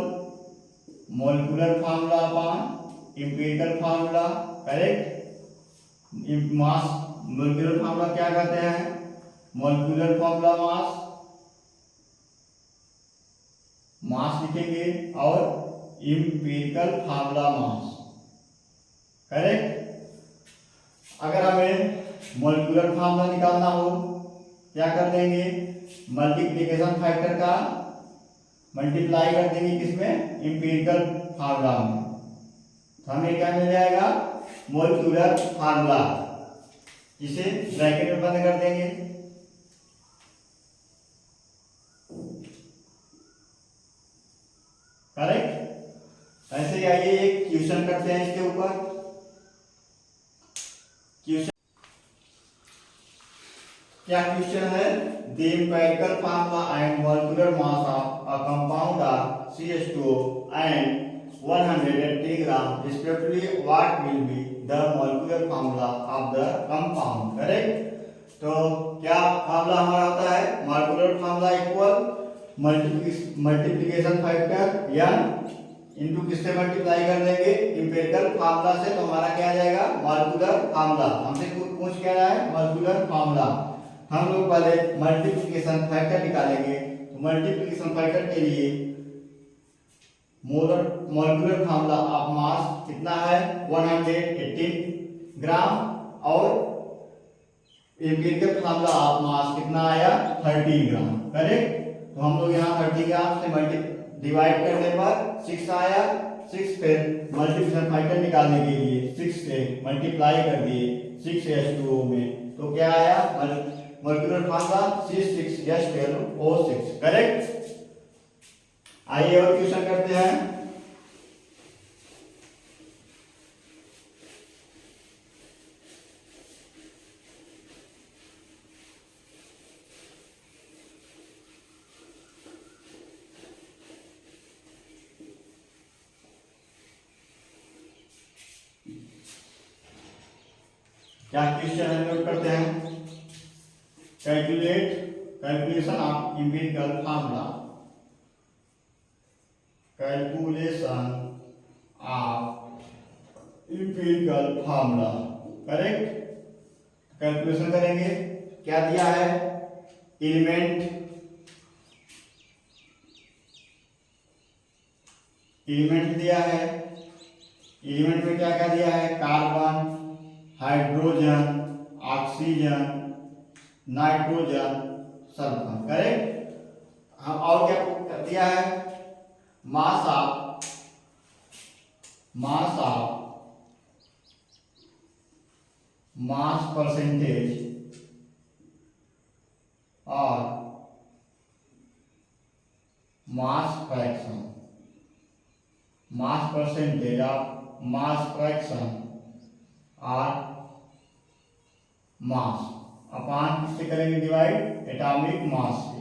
molecular formula upon empirical formula. Correct. Mass molecular formula क्या कहते हैं? मोलिकुलर फार्मूला मास लिखेंगे और एम्पिरिकल फार्मूला मास। करेक्ट। अगर हमें मोलिकुलर फार्मूला निकालना हो क्या कर देंगे? मल्टीप्लिकेशन फैक्टर का मल्टीप्लाई कर देंगे किसमें? एम्पिरिकल फार्मूला में। तो हमें क्या मिल जाएगा? मोलिकुलर फार्मूला, जिसे ब्रैकेट में बंद कर देंगे। करेक्ट। ऐसे ही आइए एक क्वेश्चन करते हैं इसके ऊपर। क्वेश्चन क्या क्वेश्चन है? The empirical formula and molecular mass of a compound are CH2 and 180 gram respectively, what will be the molecular formula of the compound? Correct. तो क्या फार्मूला हमारा होता है, molecular formula equal multiplication factor n into किससे multiply कर देंगे, empirical formula से। तो हमारा क्या आ जाएगा, मॉलिक्यूलर फार्मूला। हमसे पूछ क्या रहा है, मॉलिक्यूलर फार्मूला। हम लोग पहले मल्टीप्लिकेशन फैक्टर निकालेंगे। तो मल्टीप्लिकेशन फैक्टर के लिए मॉलिक्यूलर फार्मूला ऑफ मास कितना है, 118 ग्राम, और इंपेरिकल फार्मूला ऑफ मास कितना आया, 13 ग्राम। करेक्ट। तो हम लोग यहाँ 30 ग्राम से डिवाइड करने पर 6 आया, 6 फिर मल्टीप्लिकेशन फैक्टर निकालने के लिए 6 से मल्टीप्लाई कर दिए 6H2O में। तो क्या आया, मॉलिक्यूलर फार्मूला C6H12O6। करेक्ट। आइए और क्वेश्चन करते हैं। क्या क्वेश्चन है, नोट करते हैं। Calculation of empirical formula, calculation of empirical formula. Correct. Calculation करेंगे। क्या दिया है, एलिमेंट दिया है। एलिमेंट में क्या क्या दिया है, carbon, hydrogen, oxygen, nitrogen, sulphur. Correct. हम और क्या दिया है, मास ऑफ मास परसेंटेज और mass fraction, mass percentage of mass fraction और मास अपान किससे करेंगे डिवाइड, एटॉमिक मास से।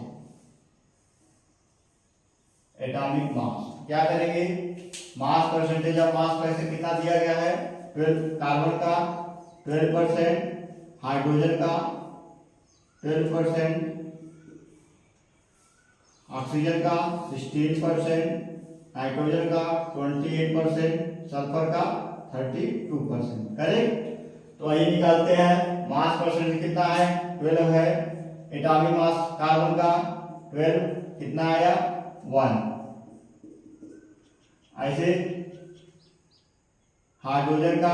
एटॉमिक मास क्या करेंगे, मास परसेंटेज ऑफ मास फ्रैक्शन कितना दिया गया है, 12, कार्बन का 12%, हाइड्रोजन का 12%, ऑक्सीजन का 16%, नाइट्रोजन का 28%, सल्फर का 32%। करेक्ट। तो यही निकालते हैं। मास परसेंटेज कितना है, 12 है। एटॉमिक मास कार्बन का 12 कितना आया, 1। ऐसे हाइड्रोजन का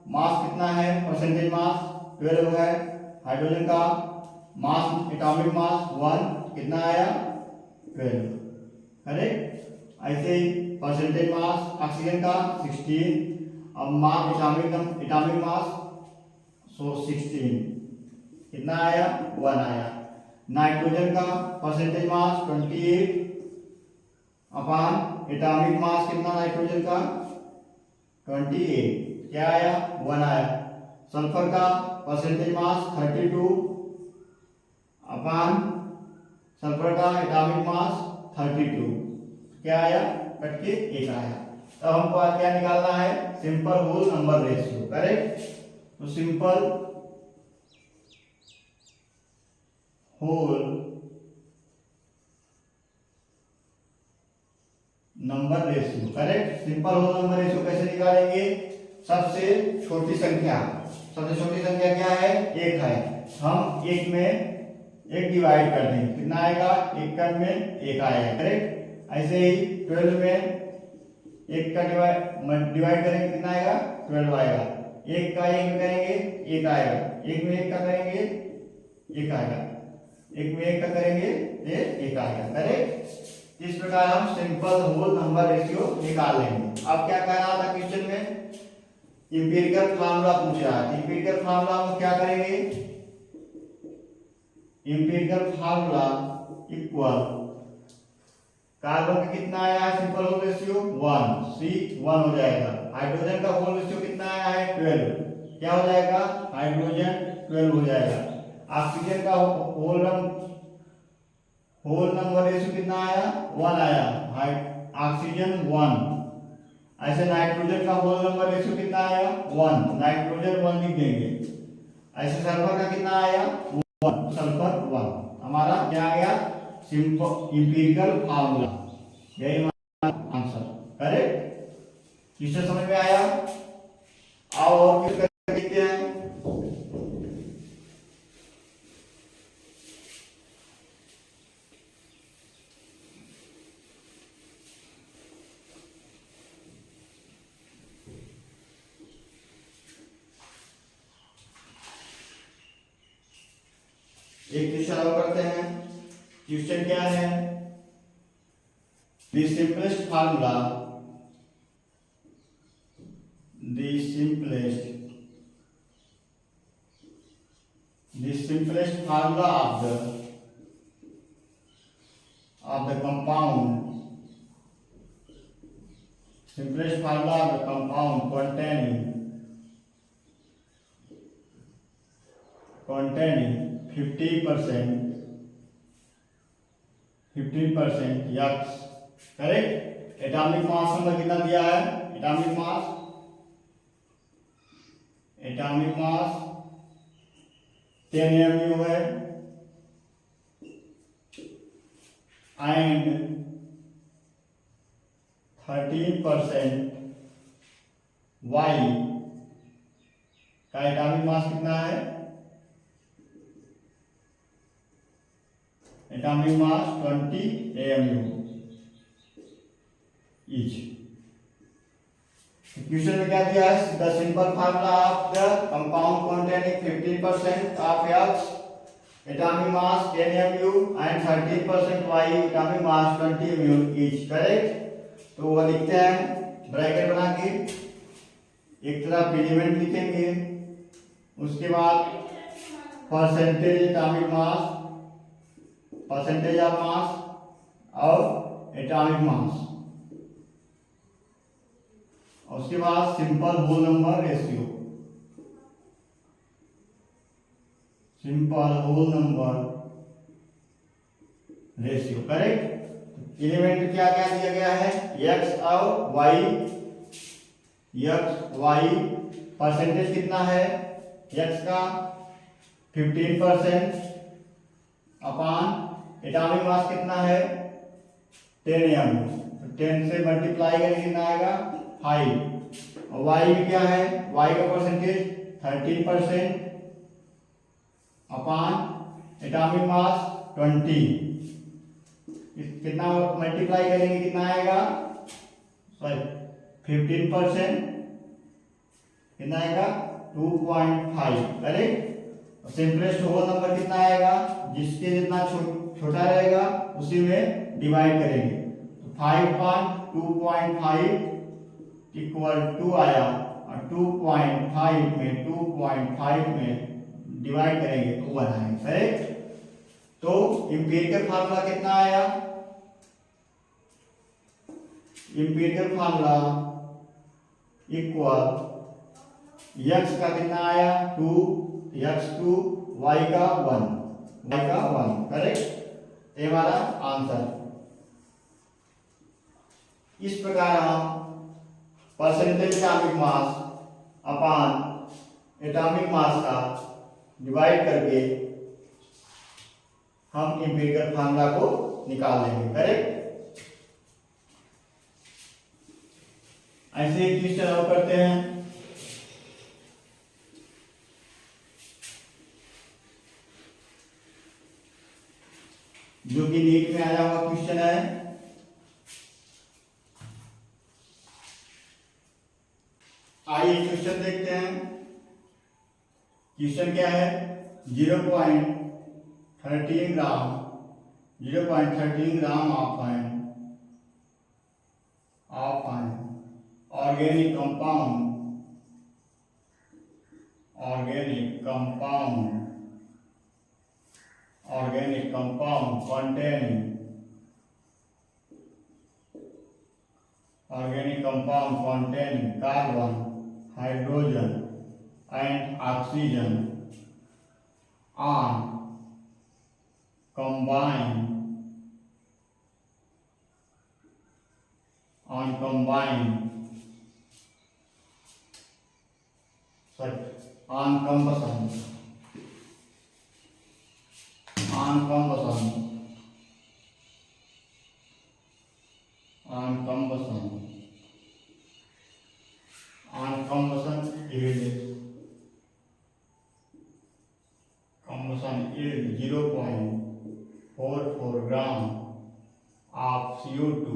मास कितना है, परसेंटेज मास 12 है। हाइड्रोजन का मास एटॉमिक मास 1 कितना आया, 12। करेक्ट। ऐसे ही परसेंटेज मास ऑक्सीजन का 16, अब मास एटॉमिक मास 16 कितना आया, 1 आया। नाइट्रोजन का परसेंटेज मास 28 अपान एटॉमिक मास कितना नाइट्रोजन का 28, क्या आया, 1 आया। सल्फर का परसेंटेज मास 32 अपान सल्फर का एटॉमिक मास 32, क्या आया, कट के 1 आया। तो हमको क्या निकालना है, simple whole number ratio. Correct. तो simple whole number ratio. Correct. Simple whole number ratio कैसे निकालेंगे, सबसे छोटी संख्या क्या है, 1 है। हम 1 में 1 डिवाइड कर देंगे, कितना आएगा, 1 का में 1 आएगा। करेक्ट। ऐसे ही 12 में 1 का डिवाइड करेंगे, कितना आएगा, 12 आएगा। 1 का 1 करेंगे, 1 आएगा। 1 में 1 का करेंगे, 1 आएगा। 1 में 1 का करेंगे, ये 1 आएगा। करेक्ट। इस प्रकार हम सिंपल होल नंबर रेशियो निकाल लेंगे। अब क्या कह रहा था क्वेश्चन में, इंपेरिकल फार्मूला पूछ रहा है। इंपेरिकल फार्मूला हम क्या करेंगे, इंपेरिकल फार्मूला इक्वल कार्बन का कितना आया है, सिंपल होल रेशियो 1, C1 हो जाएगा। हाइड्रोजन का होल रेशियो कितना आया है, 12, क्या हो जाएगा, हाइड्रोजन 12 हो जाएगा। ऑक्सीजन का होल नंबर रेशियो कितना आया, 1 आया, ऑक्सीजन 1। ऐसे नाइट्रोजन का होल नंबर रेशियो कितना आया, 1, नाइट्रोजन 1 लिख देंगे। ऐसे सल्फर का कितना आया 1, सल्फर 1। हमारा क्या आ गया सिंपल इंपिरिकल फार्मूला, यही हमारा आंसर। करेक्ट, किससे समझ में आया? आओ और फिर देखते हैं। एक क्वेश्चन और करते हैं। क्वेश्चन क्या है? The simplest formula, the simplest formula of the compound, simplest formula of the compound containing 15% X, correct. Atomic mass number कितना दिया है? एटॉमिक मास 10 mu है, एंड 13% Y का एटॉमिक मास कितना है? Atomic mass 20 AMU each. Question में क्या दिया है? The simple formula of the compound containing 15% of X atomic mass 10 mu and 13% Y atomic mass 20 mu each, correct. तो वो लिखते हैं ब्रैकेट बना के, एक तरफ एलिमेंट लिखेंगे, उसके बाद percentage atomic mass, percentage of mass और एटॉमिक मास, और उसके बाद simple whole number ratio, simple whole number ratio, correct. Element क्या क्या दिया गया है? एक्स और वाई, एक्स वाई, परसेंटेज कितना है एक्स का 15% अपान एटॉमिक मास कितना है 10 m, तो 10 से मल्टीप्लाई करेंगे कितना आएगा 5, और वाई क्या है? वाई का परसेंटेज 13% अपान एटॉमिक मास 20, कितना मल्टीप्लाई करेंगे कितना आएगा? सॉरी 15% कितना आएगा 2.5, करेक्ट। सिंपलेस्ट होल नंबर कितना आएगा? जिसके जितना छोटा रहेगा उसी में डिवाइड करेंगे, तो 5/2.5 इक्वल टू आया, और 2.5 में 2.5 में डिवाइड करेंगे तो 1 आएगा, करेक्ट। तो इंपिरिकल फार्मूला कितना आया? इंपिरिकल फार्मूला इक्वल x का कितना आया 2, x2, y का 1, करेक्ट। ये हमारा आंसर। इस प्रकार हम परसेंटेज एटॉमिक मास अपान एटॉमिक मास का डिवाइड करके हम इंपिरिकल फार्मूला को निकाल लेंगे, करेक्ट। ऐसे ही क्वेश्चन और करते हैं। जो कि नीट में आया हुआ क्वेश्चन है। आइए क्वेश्चन देखते हैं। क्वेश्चन क्या है? 0.13 gram of an organic compound containing carbon, hydrogen and oxygen on combined on combustion on combustion yield 0.44 gram of CO2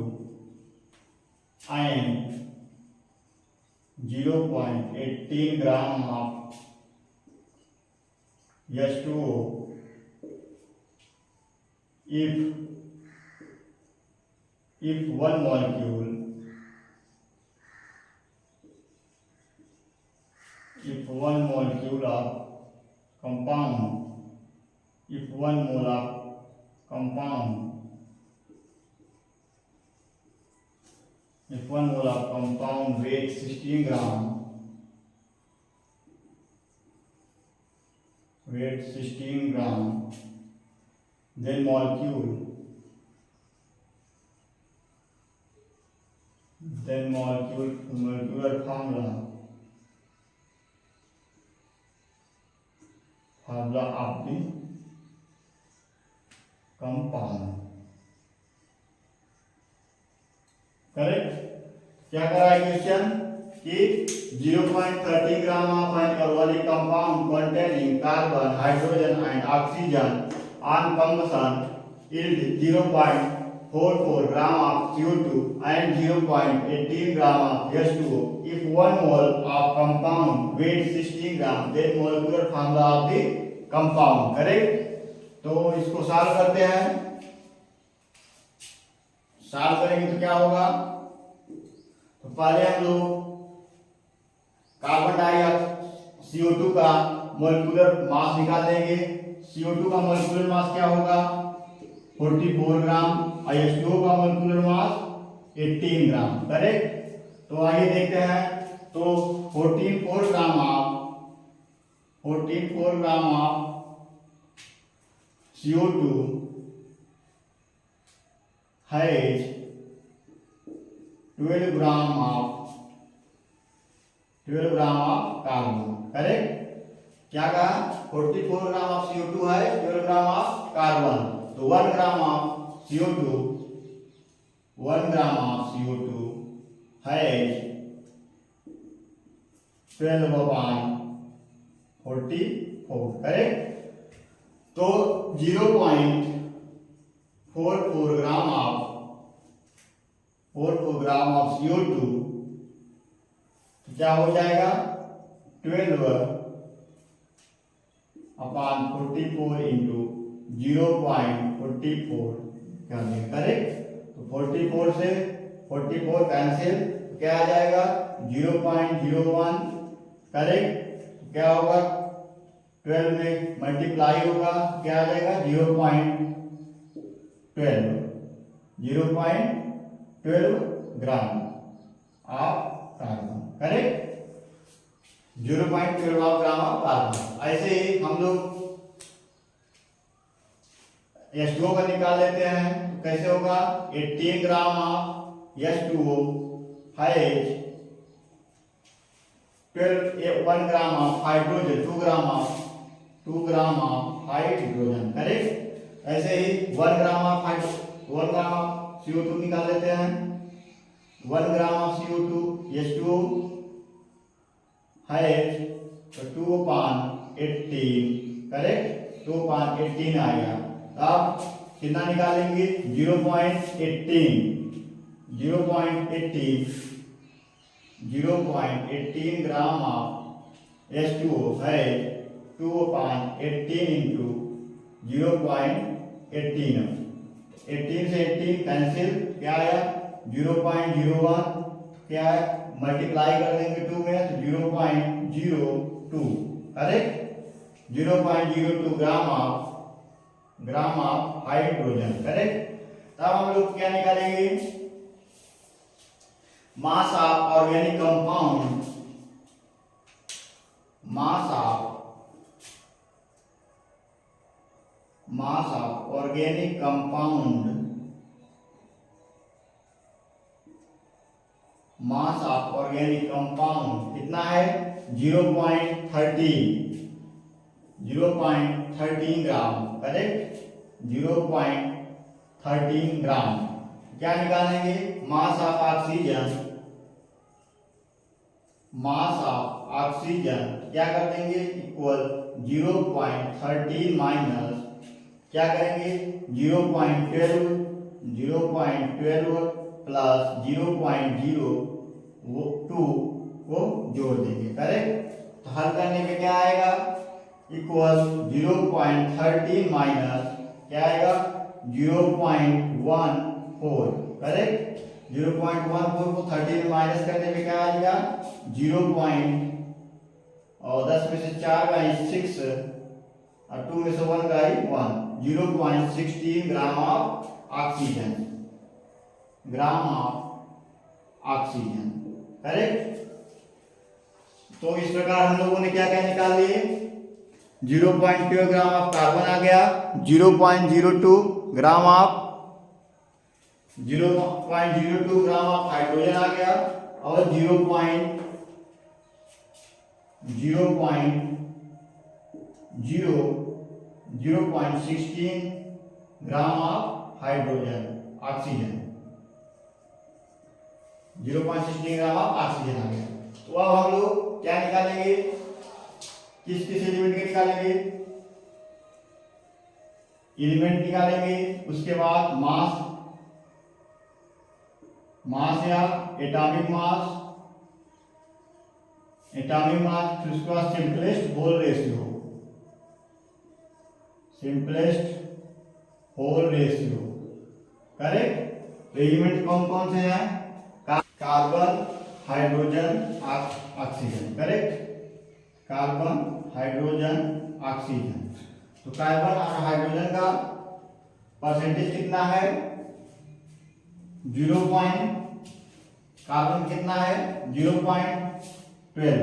and 0.18 gram of H2O if one molecule of compound, if 1 mole of compound weight 16 gram, then molecular formula of the compound. Correct? क्या करा है question कि 0.30 gram of an organic compound containing carbon, hydrogen and oxygen on combustion yield 0.44 gram of CO2 and 0.18 gram of H2O if 1 mole of compound weighs 16 gram, then molecular formula of the compound. Correct? तो इसको solve करते हैं। Solve करेंगे तो क्या होगा? तो पहले हम लोग कार्बन डाइऑक्साइड CO2 का मोलिकुलर मास निकाल देंगे। CO2 का मोलिकुलर मास क्या होगा? 44 ग्राम और H2O का मोलिकुलर मास 18 ग्राम। करेक्ट? तो आइए देखते हैं। तो 44 gram of CO2 has 12 gram of carbon. Correct? क्या कहा? 44 ग्राम ऑफ CO2 है, 12 ग्राम ऑफ कार्बन। तो 1 gram of CO2 has 12/44। Correct? तो 0.44 ग्राम ऑफ CO2 क्या हो जाएगा? 12/44 इंटू 0.44 कर दें। करेक्ट? तो 44 से 44 कैंसिल, तो क्या आ जाएगा? 0.01। करेक्ट? तो क्या होगा? 12 में मल्टीप्लाई होगा, क्या आ जाएगा? 0.12 gram of carbon. Correct? 0.12 gram of carbon. ऐसे ही हम लोग H2O का निकाल लेते हैं। तो कैसे होगा? 18 ग्राम ऑफ H2O है 1 ग्राम of hydrogen, 2 gram of hydrogen. Correct? ऐसे ही 1 ग्राम ऑफ CO2 निकाल लेते हैं। 1 ग्राम ऑफ CO2 H2O है 2/18। करेक्ट? 2/18 आएगा। अब कितना निकालेंगे? 0.18 ग्राम ऑफ H2O है 2/18 इंटू 0.18। 18 से 18 कैंसिल, क्या आया? 0.01। क्या है? मल्टीप्लाई कर देंगे 2 में तो 0.02। Correct? 0.02 gram of hydrogen. Correct? तब हम लोग क्या निकालेंगे? Mass of organic compound, mass of organic compound कितना है? 0.13 ग्राम। करेक्ट? 0.13 ग्राम। क्या निकालेंगे? Mass of oxygen, mass of oxygen क्या कर देंगे? इक्वल 0.13 माइनस क्या करेंगे? 0.12 प्लस 0.02 को जोड़ देंगे। करेक्ट? तो हल करने पे क्या आएगा? इक्वल 0.13 माइनस क्या आएगा? 0.14। करेक्ट? 0.14 को 13 में माइनस करने पे क्या आएगा? 10 में से 4 गई 6 और 2 में से 1 गई 1, 0.16 gram of oxygen, gram of oxygen. Correct? तो इस प्रकार हम लोगों ने क्या क्या निकाल लिए? 0.2 ग्राम ऑफ कार्बन आ गया, 0.02 gram of 0.02 gram of hydrogen आ गया और 0.016 gram of hydrogen oxygen, 0.16 gram of oxygen आ गया। तो अब हम लोग क्या निकालेंगे? किस किस एलिमेंट के निकालेंगे? एलिमेंट निकालेंगे, उसके बाद मास, मास या एटॉमिक मास, फिर उसके बाद simplest whole ratio, simplest whole ratio. Correct? Element कौन कौन से हैं? Carbon, hydrogen, oxygen. Correct? Carbon, hydrogen, oxygen. तो कार्बन और हाइड्रोजन का परसेंटेज कितना है? 0. कार्बन कितना है? 0.12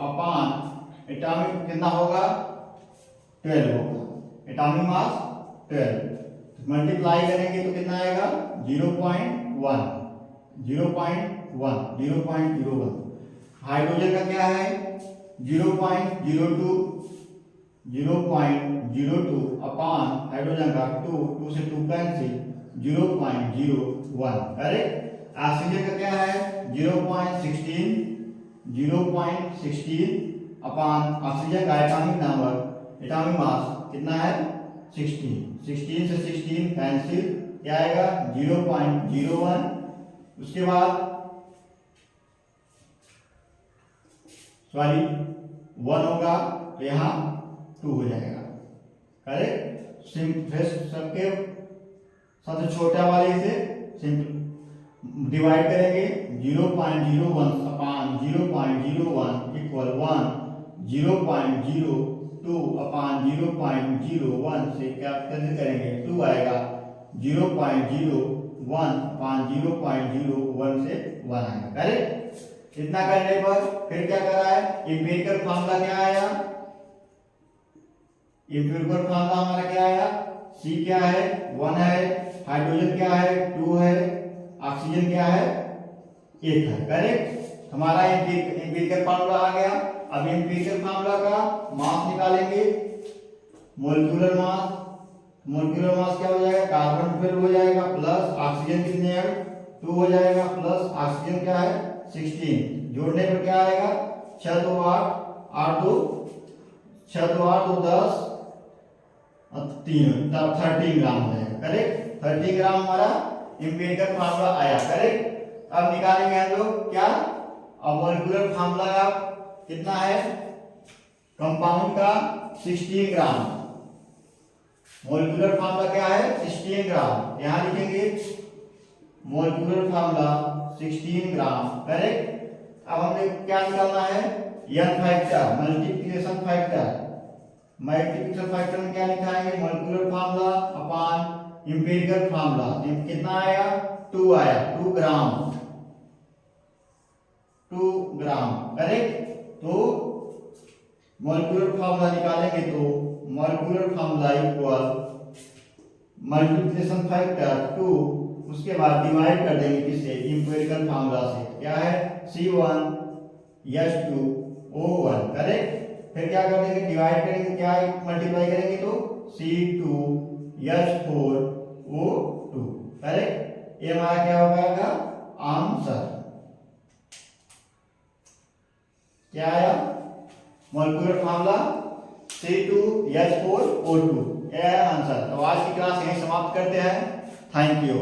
अपान एटॉमिक कितना होगा? 12 होगा, एटॉमिक मास 12। मल्टीप्लाई करेंगे तो कितना आएगा? 0.01। हाइड्रोजन का क्या है? 0.02 अपान हाइड्रोजन का 2 से 2 कैंसिल, 0.01। करेक्ट? ऑक्सीजन का क्या है? 0.16 अपान ऑक्सीजन का एटॉमिक नंबर, एटॉमिक मास कितना है? 16 से 16 कैंसिल, क्या आएगा? 0.01। उसके बाद 1 होगा तो यहाँ 2 हो जाएगा। करेक्ट? सबके सबसे छोटा वाले से डिवाइड करेंगे, 0.01 अपान 0.01 इक्वल 1, 0.02 अपान 0.01 से क्या कैंसिल करेंगे? 2 आएगा, 0.01 अपान 0.01 से 1 आएगा। करेक्ट? इतना करने पर फिर क्या कर रहा है? एम्पिरिकल फार्मूला क्या आया? एम्पिरिकल फार्मूला हमारा क्या आया? C क्या है? 1 है, हाइड्रोजन क्या है? 2 है, ऑक्सीजन क्या है? 1 है। करेक्ट? हमारा एम्पिरिकल फार्मूला आ गया। अब एम्पिरिकल फार्मूला का मास निकालेंगे, मोलिक्यूलर मास। मोलिक्यूलर मास क्या हो जाएगा? कार्बन 12 हो जाएगा प्लस ऑक्सीजन कितने हैं? 2 हो जाएगा प्लस ऑक्सीजन क्या है? 16। जोड़ने पर क्या आएगा? 6 2 8 8 2 6 2 8 2 10 और 3 13 ग्राम हो जाएगा। करेक्ट? 13 ग्राम हमारा एम्पिरिकल फार्मूला आया। करेक्ट? अब निकालेंगे हम लोग क्या? अब मोलिक्यूलर फार्मूला कितना है? कंपाउंड का 16 ग्राम। मोलिक्यूलर फार्मूला क्या है? 16 ग्राम। यहां लिखेंगे मोलिक्यूलर फार्मूला 16 ग्राम। करेक्ट? अब हमें क्या निकालना है? N factor, multiplication factor. Multiplication factor में क्या लिखाएंगे? Molecular formula upon empirical formula. कितना आया? 2 आया, 2 ग्राम। करेक्ट? तो मोलिक्यूलर फार्मूला निकालेंगे तो molecular formula equal multiplication factor 2, उसके बाद डिवाइड कर देंगे किससे? एम्पिरिकल फार्मूला से। क्या है? C1H2O1। करेक्ट? फिर क्या कर देंगे, डिवाइड करेंगे, क्या मल्टीप्लाई करेंगे तो C2H4O2। करेक्ट, ये हमारा क्या हो पाएगा आंसर। क्या आया मॉलिक्यूलर फार्मूला C2H4O2, ये है आंसर। तो आज की क्लास यहीं समाप्त करते हैं। Thank you.